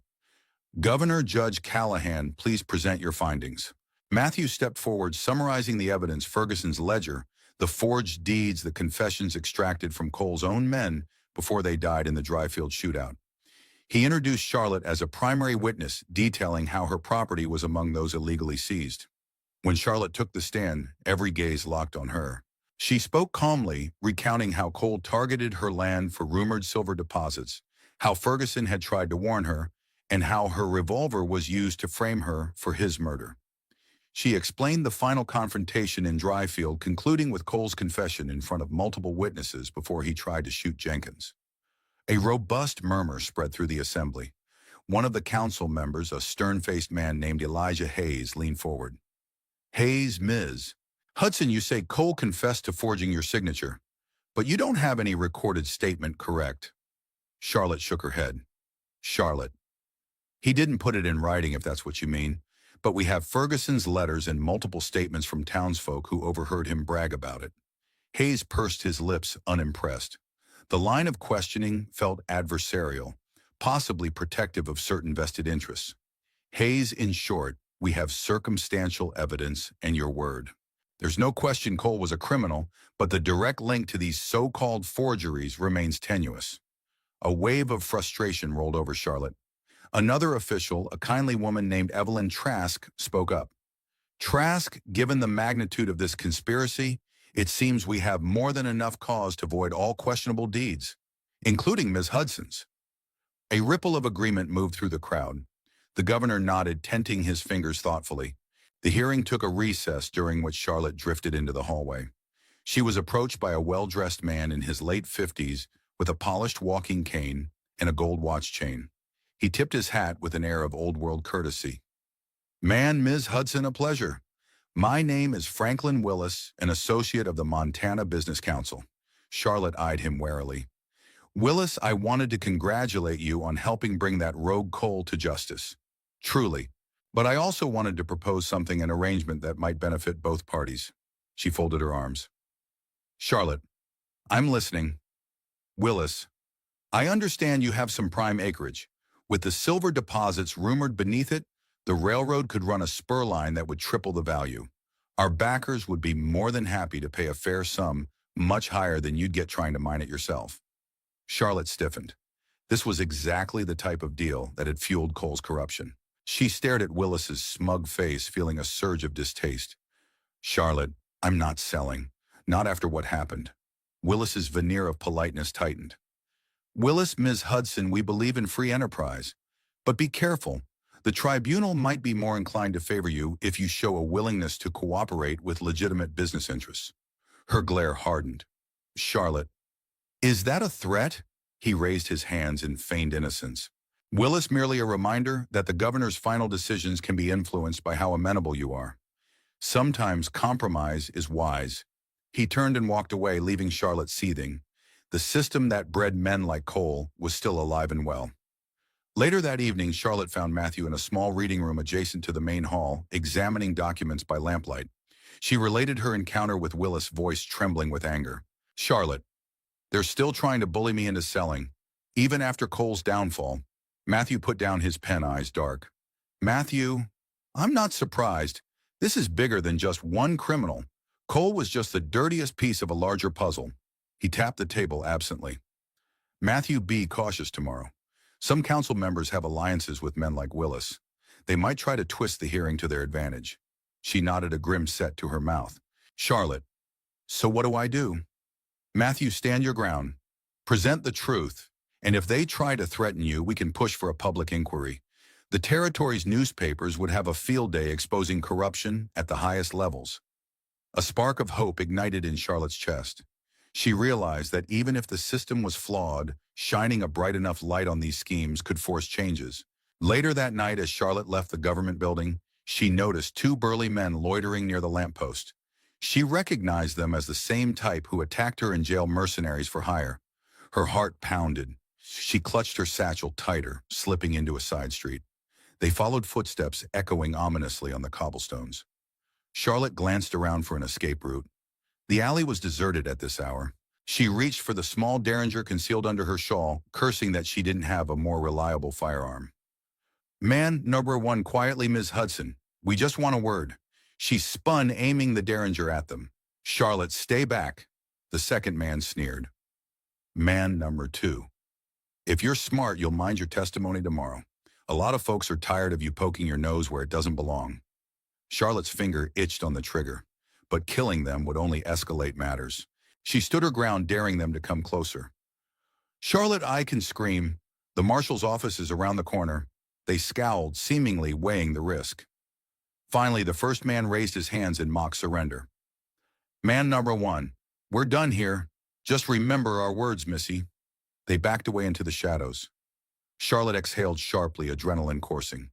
Governor Judge Callahan, please present your findings. Matthew stepped forward, summarizing the evidence: Ferguson's ledger, the forged deeds, the confessions extracted from Cole's own men before they died in the Dryfield shootout. He introduced Charlotte as a primary witness, detailing how her property was among those illegally seized. When Charlotte took the stand, every gaze locked on her. She spoke calmly, recounting how Cole targeted her land for rumored silver deposits, how Ferguson had tried to warn her, and how her revolver was used to frame her for his murder. She explained the final confrontation in Dryfield, concluding with Cole's confession in front of multiple witnesses before he tried to shoot Jenkins. A robust murmur spread through the assembly. One of the council members, a stern-faced man named Elijah Hayes, leaned forward. Hayes, Ms. Hudson, you say Cole confessed to forging your signature, but you don't have any recorded statement, correct? Charlotte shook her head. Charlotte, he didn't put it in writing, if that's what you mean, but we have Ferguson's letters and multiple statements from townsfolk who overheard him brag about it. Hayes pursed his lips, unimpressed. The line of questioning felt adversarial, possibly protective of certain vested interests. Hayes, in short, we have circumstantial evidence and your word. There's no question Cole was a criminal, but the direct link to these so-called forgeries remains tenuous. A wave of frustration rolled over Charlotte. Another official, a kindly woman named Evelyn Trask, spoke up. Trask, given the magnitude of this conspiracy, it seems we have more than enough cause to void all questionable deeds, including Ms. Hudson's. A ripple of agreement moved through the crowd. The governor nodded, tenting his fingers thoughtfully. The hearing took a recess, during which Charlotte drifted into the hallway. She was approached by a well-dressed man in his late 50s with a polished walking cane and a gold watch chain. He tipped his hat with an air of old-world courtesy. Man, Ms. Hudson, a pleasure. My name is Franklin Willis, an associate of the Montana Business Council. Charlotte eyed him warily. Willis, I wanted to congratulate you on helping bring that rogue Cole to justice. Truly. But I also wanted to propose something, an arrangement that might benefit both parties. She folded her arms. Charlotte, I'm listening. Willis, I understand you have some prime acreage. With the silver deposits rumored beneath it, the railroad could run a spur line that would triple the value. Our backers would be more than happy to pay a fair sum, much higher than you'd get trying to mine it yourself. Charlotte stiffened. This was exactly the type of deal that had fueled Cole's corruption. She stared at Willis's smug face, feeling a surge of distaste. Charlotte, I'm not selling. Not after what happened. Willis's veneer of politeness tightened. Willis, Ms. Hudson, we believe in free enterprise. But be careful. The tribunal might be more inclined to favor you if you show a willingness to cooperate with legitimate business interests. Her glare hardened. Charlotte, is that a threat? He raised his hands in feigned innocence. Willis, merely a reminder that the governor's final decisions can be influenced by how amenable you are. Sometimes compromise is wise. He turned and walked away, leaving Charlotte seething. The system that bred men like Cole was still alive and well. Later that evening, Charlotte found Matthew in a small reading room adjacent to the main hall, examining documents by lamplight. She related her encounter with Willis, voice trembling with anger. Charlotte, they're still trying to bully me into selling. Even after Cole's downfall. Matthew put down his pen, eyes dark. Matthew, I'm not surprised. This is bigger than just one criminal. Cole was just the dirtiest piece of a larger puzzle. He tapped the table absently. Matthew, be cautious tomorrow. Some council members have alliances with men like Willis. They might try to twist the hearing to their advantage. She nodded, a grim set to her mouth. Charlotte, so what do I do? Matthew, stand your ground. Present the truth. And if they try to threaten you, we can push for a public inquiry. The territory's newspapers would have a field day exposing corruption at the highest levels. A spark of hope ignited in Charlotte's chest. She realized that even if the system was flawed, shining a bright enough light on these schemes could force changes. Later that night, as Charlotte left the government building, she noticed two burly men loitering near the lamppost. She recognized them as the same type who attacked her and jailed mercenaries for hire. Her heart pounded. She clutched her satchel tighter, slipping into a side street. They followed footsteps echoing ominously on the cobblestones. Charlotte glanced around for an escape route. The alley was deserted at this hour. She reached for the small derringer concealed under her shawl, cursing that she didn't have a more reliable firearm. Man number one, quietly, Ms. Hudson. We just want a word. She spun, aiming the derringer at them. Charlotte, stay back. The second man sneered. Man number two. If you're smart, you'll mind your testimony tomorrow. A lot of folks are tired of you poking your nose where it doesn't belong. Charlotte's finger itched on the trigger, but killing them would only escalate matters. She stood her ground, daring them to come closer. Charlotte, I can scream. The marshal's office is around the corner. They scowled, seemingly weighing the risk. Finally, the first man raised his hands in mock surrender. Man number one, we're done here. Just remember our words, Missy. They backed away into the shadows. Charlotte exhaled sharply, adrenaline coursing.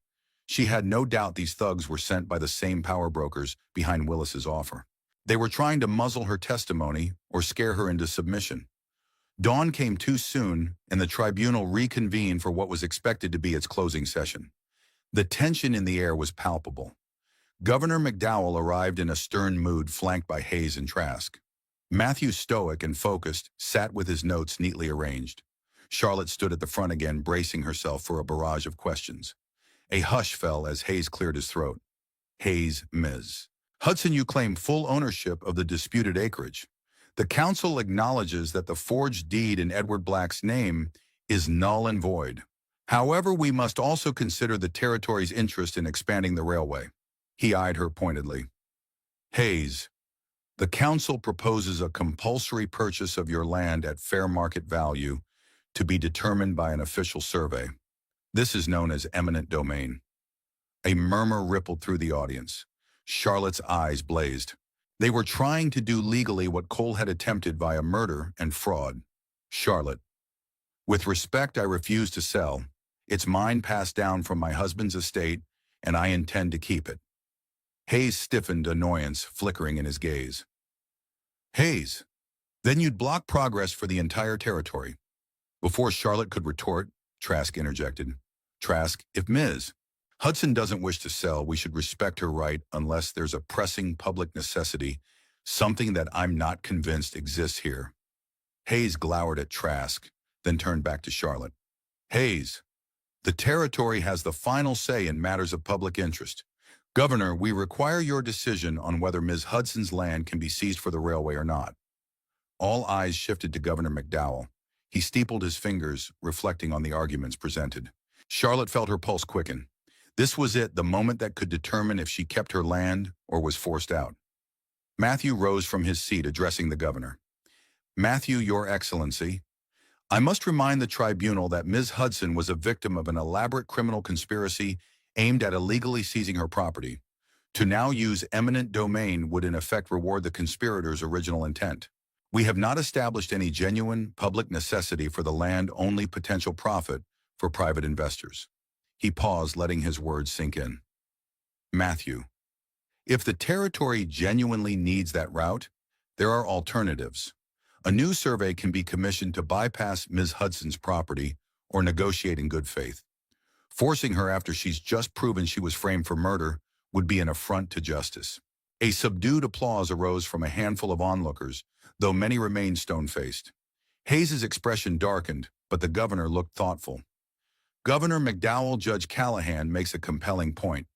She had no doubt these thugs were sent by the same power brokers behind Willis's offer. They were trying to muzzle her testimony or scare her into submission. Dawn came too soon, and the tribunal reconvened for what was expected to be its closing session. The tension in the air was palpable. Governor McDowell arrived in a stern mood, flanked by Hayes and Trask. Matthew, stoic and focused, sat with his notes neatly arranged. Charlotte stood at the front again, bracing herself for a barrage of questions. A hush fell as Hayes cleared his throat. Hayes, Ms. Hudson, you claim full ownership of the disputed acreage. The council acknowledges that the forged deed in Edward Black's name is null and void. However, we must also consider the territory's interest in expanding the railway. He eyed her pointedly. Hayes, the council proposes a compulsory purchase of your land at fair market value to be determined by an official survey. This is known as eminent domain. A murmur rippled through the audience. Charlotte's eyes blazed. They were trying to do legally what Cole had attempted via murder and fraud. Charlotte, with respect, I refuse to sell. It's mine, passed down from my husband's estate, and I intend to keep it. Hayes stiffened, annoyance flickering in his gaze. Hayes, then you'd block progress for the entire territory. Before Charlotte could retort, Trask interjected. Trask, if Ms. Hudson doesn't wish to sell, we should respect her right unless there's a pressing public necessity, something that I'm not convinced exists here. Hayes glowered at Trask, then turned back to Charlotte. Hayes, the territory has the final say in matters of public interest. Governor, we require your decision on whether Ms. Hudson's land can be seized for the railway or not. All eyes shifted to Governor McDowell. He steepled his fingers, reflecting on the arguments presented. Charlotte felt her pulse quicken. This was it, the moment that could determine if she kept her land or was forced out. Matthew rose from his seat, addressing the governor. Matthew, Your Excellency, I must remind the tribunal that Ms. Hudson was a victim of an elaborate criminal conspiracy aimed at illegally seizing her property. To now use eminent domain would in effect reward the conspirators' original intent. We have not established any genuine public necessity for the land, only potential profit for private investors. He paused, letting his words sink in. Matthew, if the territory genuinely needs that route, there are alternatives. A new survey can be commissioned to bypass Ms. Hudson's property or negotiate in good faith. Forcing her after she's just proven she was framed for murder would be an affront to justice. A subdued applause arose from a handful of onlookers, though many remained stone-faced. Hayes's expression darkened, but the governor looked thoughtful. Governor McDowell, Judge Callahan makes a compelling point.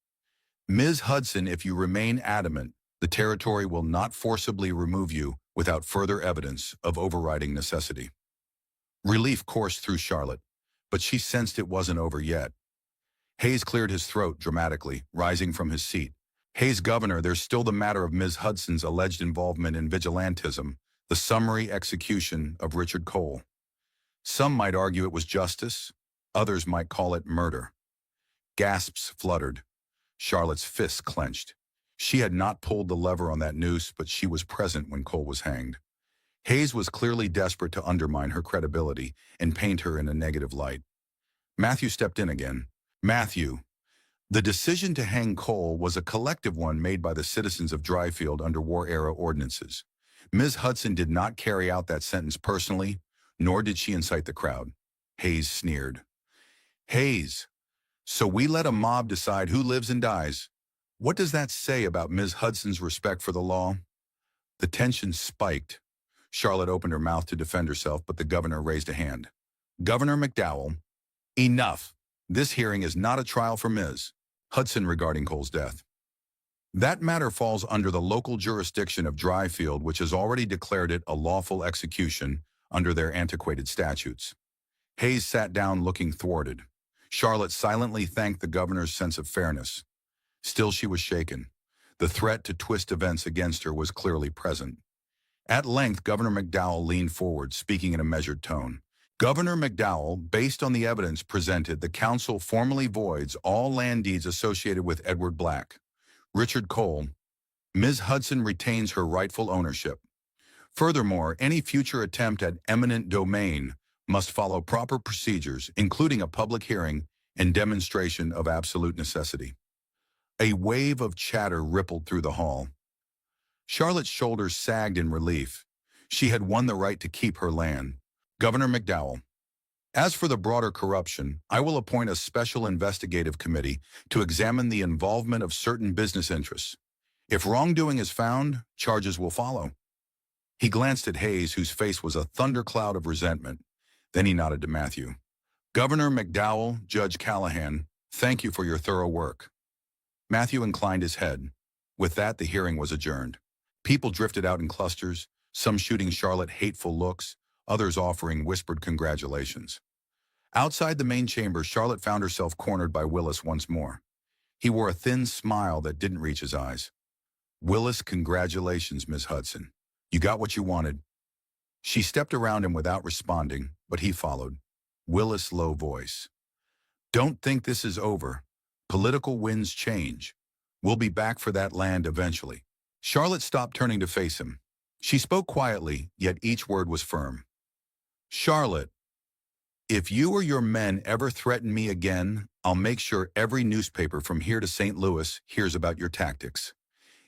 Ms. Hudson, if you remain adamant, the territory will not forcibly remove you without further evidence of overriding necessity. Relief coursed through Charlotte, but she sensed it wasn't over yet. Hayes cleared his throat dramatically, rising from his seat. Hayes, Governor, there's still the matter of Ms. Hudson's alleged involvement in vigilantism, the summary execution of Richard Cole. Some might argue it was justice, others might call it murder. Gasps fluttered. Charlotte's fists clenched. She had not pulled the lever on that noose, but she was present when Cole was hanged. Hayes was clearly desperate to undermine her credibility and paint her in a negative light. Matthew stepped in again. Matthew, the decision to hang Cole was a collective one made by the citizens of Dryfield under war-era ordinances. Ms. Hudson did not carry out that sentence personally, nor did she incite the crowd. Hayes sneered. Hayes, so we let a mob decide who lives and dies. What does that say about Ms. Hudson's respect for the law? The tension spiked. Charlotte opened her mouth to defend herself, but the governor raised a hand. Governor McDowell, enough. This hearing is not a trial for Ms. Hudson regarding Cole's death. That matter falls under the local jurisdiction of Dryfield, which has already declared it a lawful execution under their antiquated statutes. Hayes sat down, looking thwarted. Charlotte silently thanked the governor's sense of fairness. Still, she was shaken. The threat to twist events against her was clearly present. At length, Governor McDowell leaned forward, speaking in a measured tone. Governor McDowell, based on the evidence presented, the council formally voids all land deeds associated with Edward Black. Richard Cole, Ms. Hudson retains her rightful ownership. Furthermore, any future attempt at eminent domain must follow proper procedures, including a public hearing and demonstration of absolute necessity. A wave of chatter rippled through the hall. Charlotte's shoulders sagged in relief. She had won the right to keep her land. Governor McDowell, as for the broader corruption, I will appoint a special investigative committee to examine the involvement of certain business interests. If wrongdoing is found, charges will follow. He glanced at Hayes, whose face was a thundercloud of resentment. Then he nodded to Matthew. Governor McDowell, Judge Callahan, thank you for your thorough work. Matthew inclined his head. With that, the hearing was adjourned. People drifted out in clusters, some shooting Charlotte hateful looks, others offering whispered congratulations. Outside the main chamber, Charlotte found herself cornered by Willis once more. He wore a thin smile that didn't reach his eyes. Willis, congratulations, Miss Hudson. You got what you wanted. She stepped around him without responding, but he followed. Willis' low voice. Don't think this is over. Political winds change. We'll be back for that land eventually. Charlotte stopped, turning to face him. She spoke quietly, yet each word was firm. Charlotte, if you or your men ever threaten me again, I'll make sure every newspaper from here to St. Louis hears about your tactics.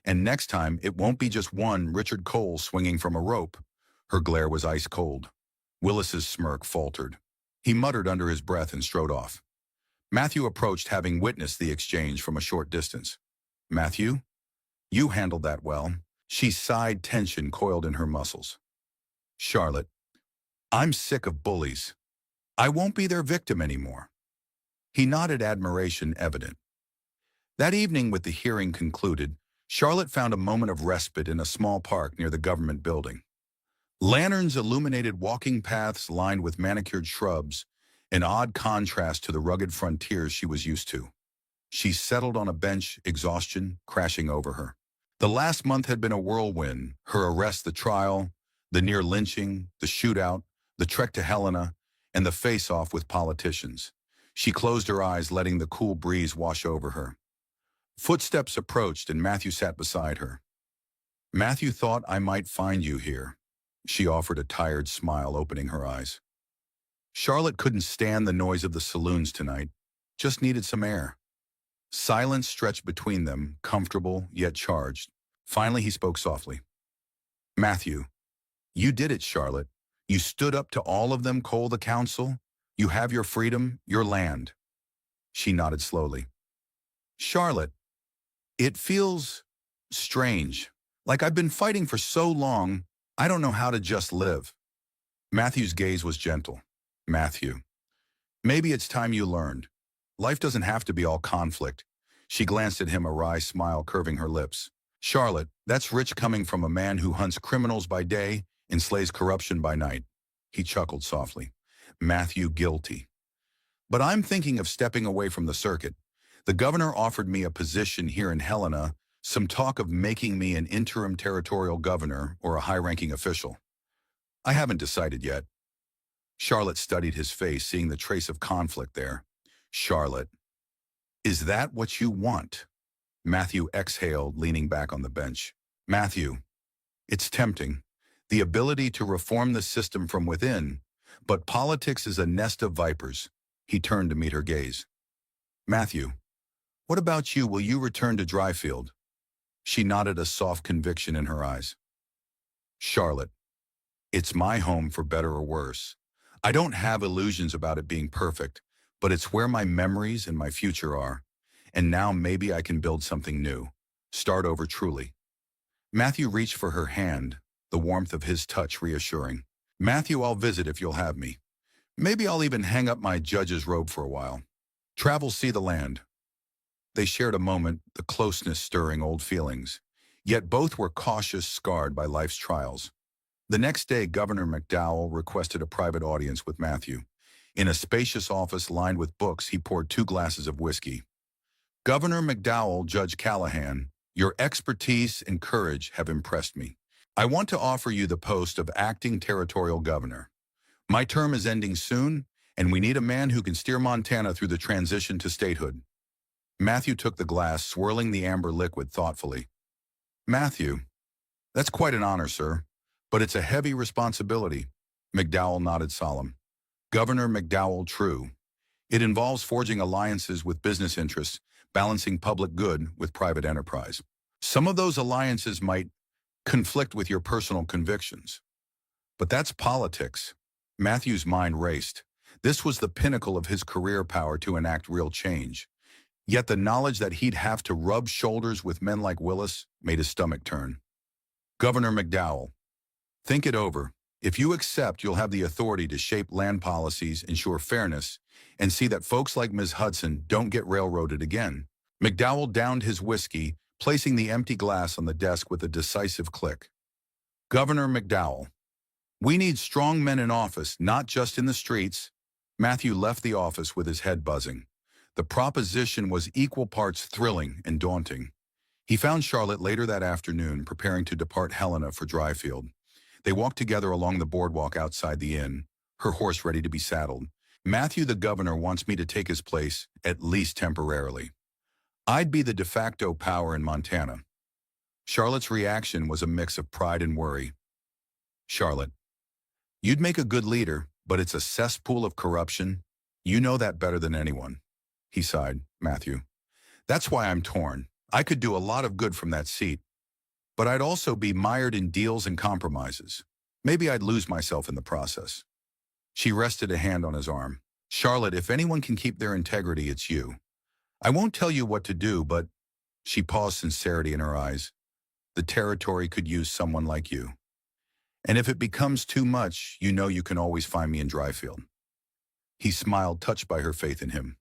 And next time, it won't be just one Richard Cole swinging from a rope. Her glare was ice cold. Willis's smirk faltered. He muttered under his breath and strode off. Matthew approached, having witnessed the exchange from a short distance. Matthew, you handled that well. She sighed, tension coiled in her muscles. Charlotte, I'm sick of bullies. I won't be their victim anymore. He nodded, admiration evident. That evening, with the hearing concluded, Charlotte found a moment of respite in a small park near the government building. Lanterns illuminated walking paths lined with manicured shrubs, an odd contrast to the rugged frontiers she was used to. She settled on a bench, exhaustion crashing over her. The last month had been a whirlwind: her arrest, the trial, the near lynching, the shootout, the trek to Helena, and the face-off with politicians. She closed her eyes, letting the cool breeze wash over her. Footsteps approached, and Matthew sat beside her. "Matthew thought I might find you here." She offered a tired smile, opening her eyes. Charlotte couldn't stand the noise of the saloons tonight, just needed some air. Silence stretched between them, comfortable yet charged. Finally, he spoke softly. "Matthew, you did it, Charlotte. You stood up to all of them, Cole the council. You have your freedom, your land." She nodded slowly. "Charlotte, it feels strange. Like I've been fighting for so long, I don't know how to just live." Matthew's gaze was gentle. "Matthew, maybe it's time you learned. Life doesn't have to be all conflict." She glanced at him, a wry smile curving her lips. "Charlotte, that's rich coming from a man who hunts criminals by day and slays corruption by night." He chuckled softly. "Matthew, guilty. But I'm thinking of stepping away from the circuit. The governor offered me a position here in Helena, some talk of making me an interim territorial governor or a high-ranking official. I haven't decided yet." Charlotte studied his face, seeing the trace of conflict there. "Charlotte, is that what you want?" Matthew exhaled, leaning back on the bench. "Matthew, it's tempting. The ability to reform the system from within, but politics is a nest of vipers." He turned to meet her gaze. "Matthew, what about you? Will you return to Dryfield?" She nodded, a soft conviction in her eyes. "Charlotte, it's my home for better or worse. I don't have illusions about it being perfect, but it's where my memories and my future are. And now maybe I can build something new. Start over truly." Matthew reached for her hand, the warmth of his touch reassuring. "Matthew, I'll visit if you'll have me. Maybe I'll even hang up my judge's robe for a while. Travel, see the land." They shared a moment, the closeness stirring old feelings. Yet both were cautious, scarred by life's trials. The next day, Governor McDowell requested a private audience with Matthew. In a spacious office lined with books, he poured 2 glasses of whiskey. "Governor McDowell, Judge Callahan, your expertise and courage have impressed me. I want to offer you the post of acting territorial governor. My term is ending soon, and we need a man who can steer Montana through the transition to statehood." Matthew took the glass, swirling the amber liquid thoughtfully. "Matthew, that's quite an honor, sir, but it's a heavy responsibility." McDowell nodded solemn. "Governor McDowell, true. It involves forging alliances with business interests, balancing public good with private enterprise. Some of those alliances might conflict with your personal convictions. But that's politics." Matthew's mind raced. This was the pinnacle of his career power to enact real change. Yet the knowledge that he'd have to rub shoulders with men like Willis made his stomach turn. "Governor McDowell, think it over. If you accept, you'll have the authority to shape land policies, ensure fairness, and see that folks like Ms. Hudson don't get railroaded again." McDowell downed his whiskey, placing the empty glass on the desk with a decisive click. "Governor McDowell, we need strong men in office, not just in the streets." Matthew left the office with his head buzzing. The proposition was equal parts thrilling and daunting. He found Charlotte later that afternoon, preparing to depart Helena for Dryfield. They walked together along the boardwalk outside the inn, her horse ready to be saddled. "Matthew, the governor, wants me to take his place, at least temporarily. I'd be the de facto power in Montana." Charlotte's reaction was a mix of pride and worry. "Charlotte, you'd make a good leader, but it's a cesspool of corruption. You know that better than anyone." He sighed. "Matthew, that's why I'm torn. I could do a lot of good from that seat, but I'd also be mired in deals and compromises. Maybe I'd lose myself in the process." She rested a hand on his arm. "Charlotte, if anyone can keep their integrity, it's you. I won't tell you what to do, but—" She paused, sincerity in her eyes. "The territory could use someone like you. And if it becomes too much, you know you can always find me in Dryfield." He smiled, touched by her faith in him.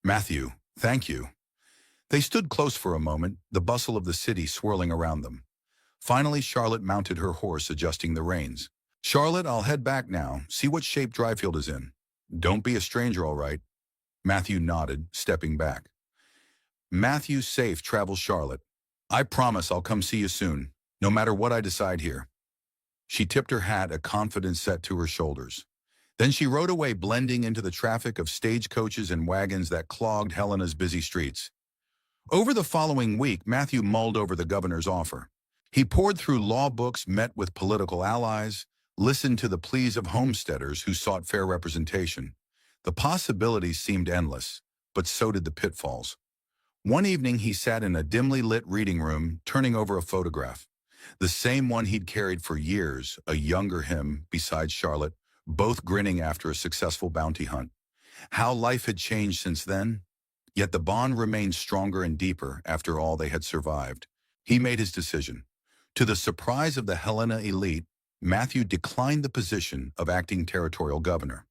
"Matthew, thank you. They stood close for a moment, the bustle of the city swirling around them. Finally, Charlotte mounted her horse, adjusting the reins. "Charlotte, I'll head back now, see what shape Dryfield is in. Don't be a stranger, all right?" Matthew nodded, stepping back. "Matthew, safe travels, Charlotte. I promise I'll come see you soon, no matter what I decide here." She tipped her hat, a confidence set to her shoulders. Then she rode away, blending into the traffic of stagecoaches and wagons that clogged Helena's busy streets. Over the following week, Matthew mulled over the governor's offer. He pored through law books, met with political allies, listened to the pleas of homesteaders who sought fair representation. The possibilities seemed endless, but so did the pitfalls. One evening, he sat in a dimly lit reading room, turning over a photograph. The same one he'd carried for years, a younger him beside Charlotte, both grinning after a successful bounty hunt. How life had changed since then. Yet the bond remained stronger and deeper after all they had survived. He made his decision. To the surprise of the Helena elite, Matthew declined the position of acting territorial governor.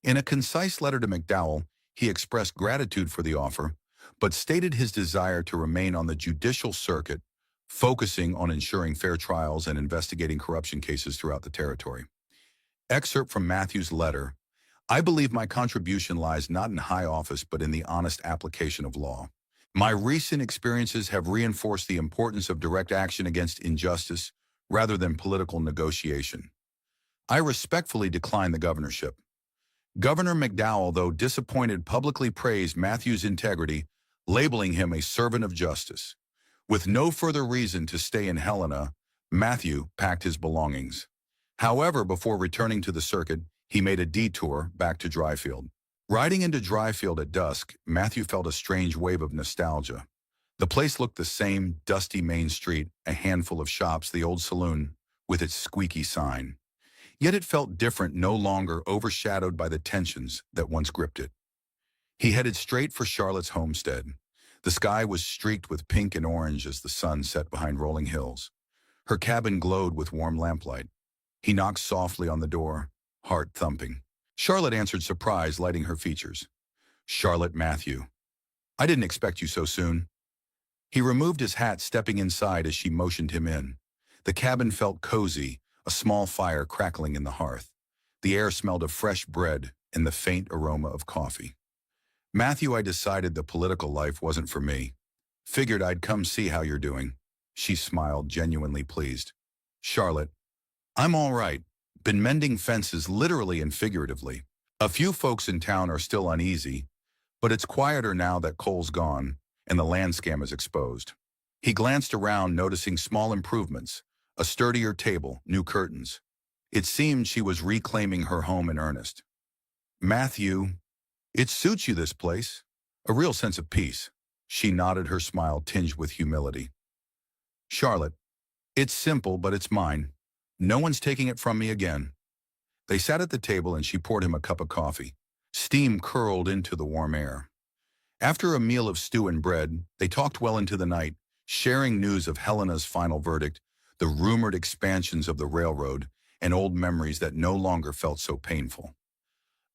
In a concise letter to McDowell, he expressed gratitude for the offer, but stated his desire to remain on the judicial circuit, focusing on ensuring fair trials and investigating corruption cases throughout the territory. Excerpt from Matthew's letter: "I believe my contribution lies not in high office but in the honest application of law. My recent experiences have reinforced the importance of direct action against injustice rather than political negotiation. I respectfully decline the governorship." Governor McDowell, though disappointed, publicly praised Matthew's integrity, labeling him a servant of justice. With no further reason to stay in Helena, Matthew packed his belongings. However, before returning to the circuit, he made a detour back to Dryfield. Riding into Dryfield at dusk, Matthew felt a strange wave of nostalgia. The place looked the same: dusty main street, a handful of shops, the old saloon with its squeaky sign. Yet it felt different, no longer overshadowed by the tensions that once gripped it. He headed straight for Charlotte's homestead. The sky was streaked with pink and orange as the sun set behind rolling hills. Her cabin glowed with warm lamplight. He knocked softly on the door, heart thumping. Charlotte answered, surprise lighting her features. "Charlotte, Matthew. I didn't expect you so soon." He removed his hat, stepping inside as she motioned him in. The cabin felt cozy, a small fire crackling in the hearth. The air smelled of fresh bread and the faint aroma of coffee. "Matthew, I decided the political life wasn't for me. Figured I'd come see how you're doing." She smiled, genuinely pleased. "Charlotte, I'm all right. Been mending fences, literally and figuratively. A few folks in town are still uneasy, but it's quieter now that Cole's gone and the land scam is exposed." He glanced around, noticing small improvements: a sturdier table, new curtains. It seemed she was reclaiming her home in earnest. "Matthew, it suits you, this place. A real sense of peace." She nodded, her smile tinged with humility. "Charlotte, it's simple, but it's mine. No one's taking it from me again." They sat at the table and she poured him a cup of coffee. Steam curled into the warm air. After a meal of stew and bread, they talked well into the night, sharing news of Helena's final verdict, the rumored expansions of the railroad, and old memories that no longer felt so painful.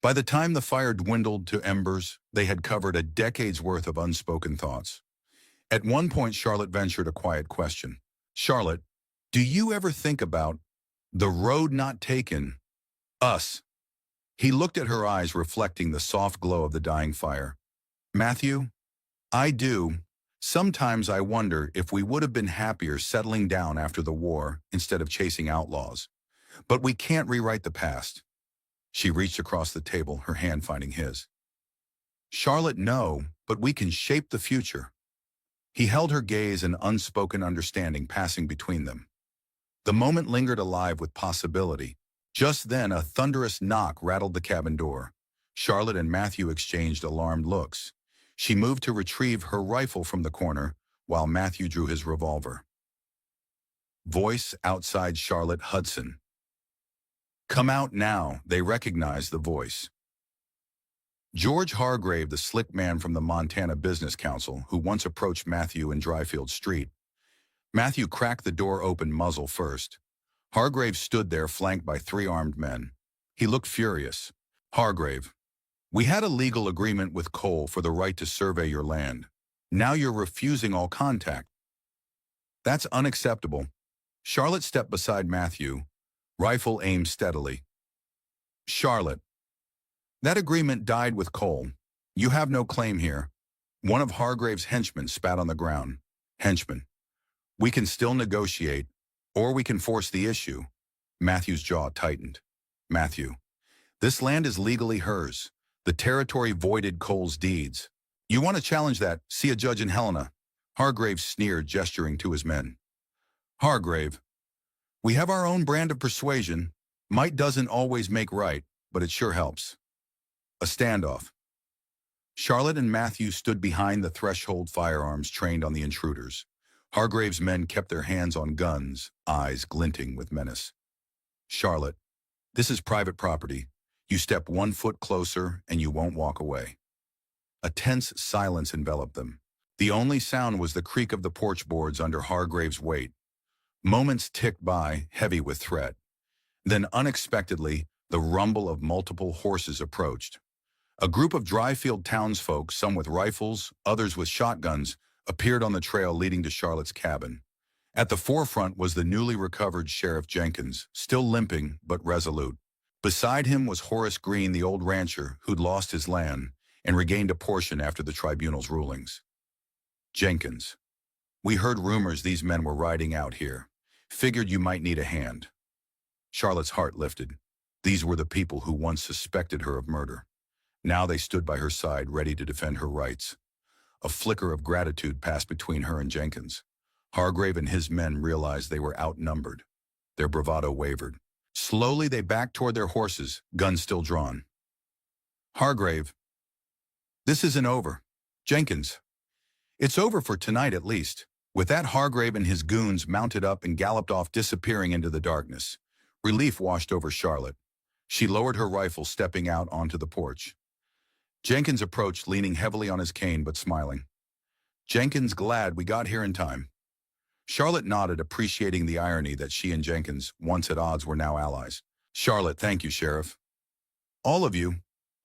By the time the fire dwindled to embers, they had covered a decade's worth of unspoken thoughts. At one point, Charlotte ventured a quiet question. "Charlotte, do you ever think about the road not taken, us?" He looked at her eyes, reflecting the soft glow of the dying fire. "Matthew, I do. Sometimes I wonder if we would have been happier settling down after the war instead of chasing outlaws. But we can't rewrite the past." She reached across the table, her hand finding his. "Charlotte, no, but we can shape the future." He held her gaze, an unspoken understanding passing between them. The moment lingered alive with possibility. Just then, a thunderous knock rattled the cabin door. Charlotte and Matthew exchanged alarmed looks. She moved to retrieve her rifle from the corner, while Matthew drew his revolver. Voice outside: "Charlotte, Hudson." "Come out now." They recognized the voice. George Hargrave, the slick man from the Montana Business Council, who once approached Matthew in Dryfield Street. Matthew cracked the door open, muzzle first. Hargrave stood there, flanked by 3 armed men. He looked furious. "Hargrave, we had a legal agreement with Cole for the right to survey your land. Now you're refusing all contact. That's unacceptable. Charlotte stepped beside Matthew, rifle aimed steadily. Charlotte, that agreement died with Cole. You have no claim here. One of Hargrave's henchmen spat on the ground. Henchman, we can still negotiate, or we can force the issue. Matthew's jaw tightened. Matthew, this land is legally hers. The territory voided Cole's deeds. You want to challenge that? See a judge in Helena. Hargrave sneered, gesturing to his men. Hargrave, we have our own brand of persuasion. Might doesn't always make right, but it sure helps. A standoff. Charlotte and Matthew stood behind the threshold, firearms trained on the intruders. Hargrave's men kept their hands on guns, eyes glinting with menace. Charlotte, this is private property. You step 1 foot closer and you won't walk away. A tense silence enveloped them. The only sound was the creak of the porch boards under Hargrave's weight. Moments ticked by, heavy with threat. Then unexpectedly, the rumble of multiple horses approached. A group of Dryfield townsfolk, some with rifles, others with shotguns, appeared on the trail leading to Charlotte's cabin. At the forefront was the newly recovered Sheriff Jenkins, still limping but resolute. Beside him was Horace Green, the old rancher who'd lost his land and regained a portion after the tribunal's rulings. Jenkins, we heard rumors these men were riding out here. Figured you might need a hand. Charlotte's heart lifted. These were the people who once suspected her of murder. Now they stood by her side, ready to defend her rights. A flicker of gratitude passed between her and Jenkins. Hargrave and his men realized they were outnumbered. Their bravado wavered. Slowly they backed toward their horses, guns still drawn. Hargrave, this isn't over. Jenkins, it's over for tonight at least. With that, Hargrave and his goons mounted up and galloped off, disappearing into the darkness. Relief washed over Charlotte. She lowered her rifle, stepping out onto the porch. Jenkins approached, leaning heavily on his cane but smiling. Jenkins, glad we got here in time. Charlotte nodded, appreciating the irony that she and Jenkins, once at odds, were now allies. Charlotte, thank you, Sheriff. All of you.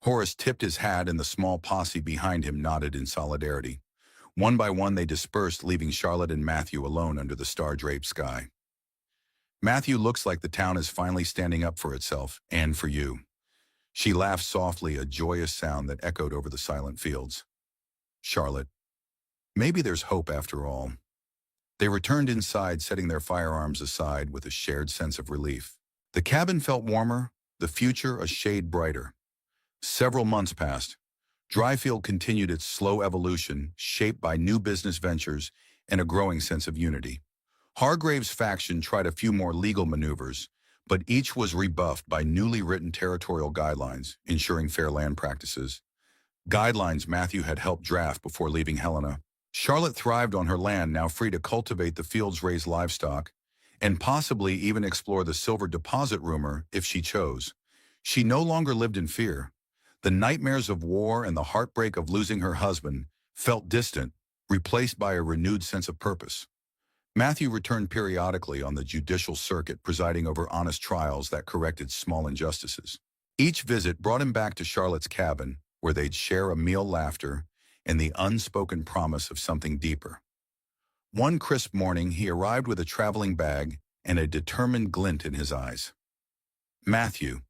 Horace tipped his hat and the small posse behind him nodded in solidarity. One by one they dispersed, leaving Charlotte and Matthew alone under the star-draped sky. Matthew, looks like the town is finally standing up for itself, and for you. She laughed softly, a joyous sound that echoed over the silent fields. Charlotte, maybe there's hope after all. They returned inside, setting their firearms aside with a shared sense of relief. The cabin felt warmer, the future a shade brighter. Several months passed. Dryfield continued its slow evolution, shaped by new business ventures and a growing sense of unity. Hargrave's faction tried a few more legal maneuvers, but each was rebuffed by newly written territorial guidelines, ensuring fair land practices. Guidelines Matthew had helped draft before leaving Helena. Charlotte thrived on her land, now free to cultivate the fields, raise livestock, and possibly even explore the silver deposit rumor if she chose. She no longer lived in fear. The nightmares of war and the heartbreak of losing her husband felt distant, replaced by a renewed sense of purpose. Matthew returned periodically on the judicial circuit, presiding over honest trials that corrected small injustices. Each visit brought him back to Charlotte's cabin, where they'd share a meal, laughter, and the unspoken promise of something deeper. One crisp morning, he arrived with a traveling bag and a determined glint in his eyes. Matthew,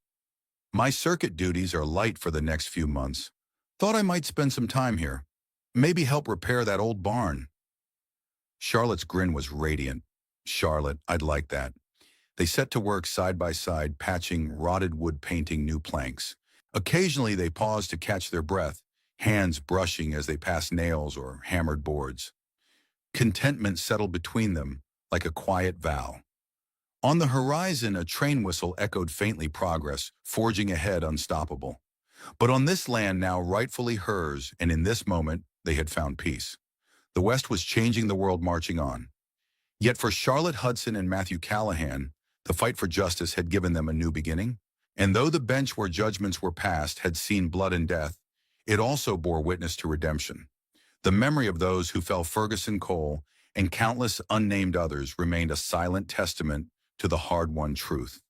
my circuit duties are light for the next few months. Thought I might spend some time here. Maybe help repair that old barn. Charlotte's grin was radiant. Charlotte, I'd like that. They set to work side by side, patching rotted wood, painting new planks. Occasionally they paused to catch their breath, hands brushing as they passed nails or hammered boards. Contentment settled between them like a quiet vow. On the horizon, a train whistle echoed faintly, progress, forging ahead, unstoppable. But on this land now rightfully hers, and in this moment, they had found peace. The West was changing the world, marching on. Yet for Charlotte Hudson and Matthew Callahan, the fight for justice had given them a new beginning. And though the bench where judgments were passed had seen blood and death, it also bore witness to redemption. The memory of those who fell, Ferguson, Cole, and countless unnamed others, remained a silent testament to the hard-won truth.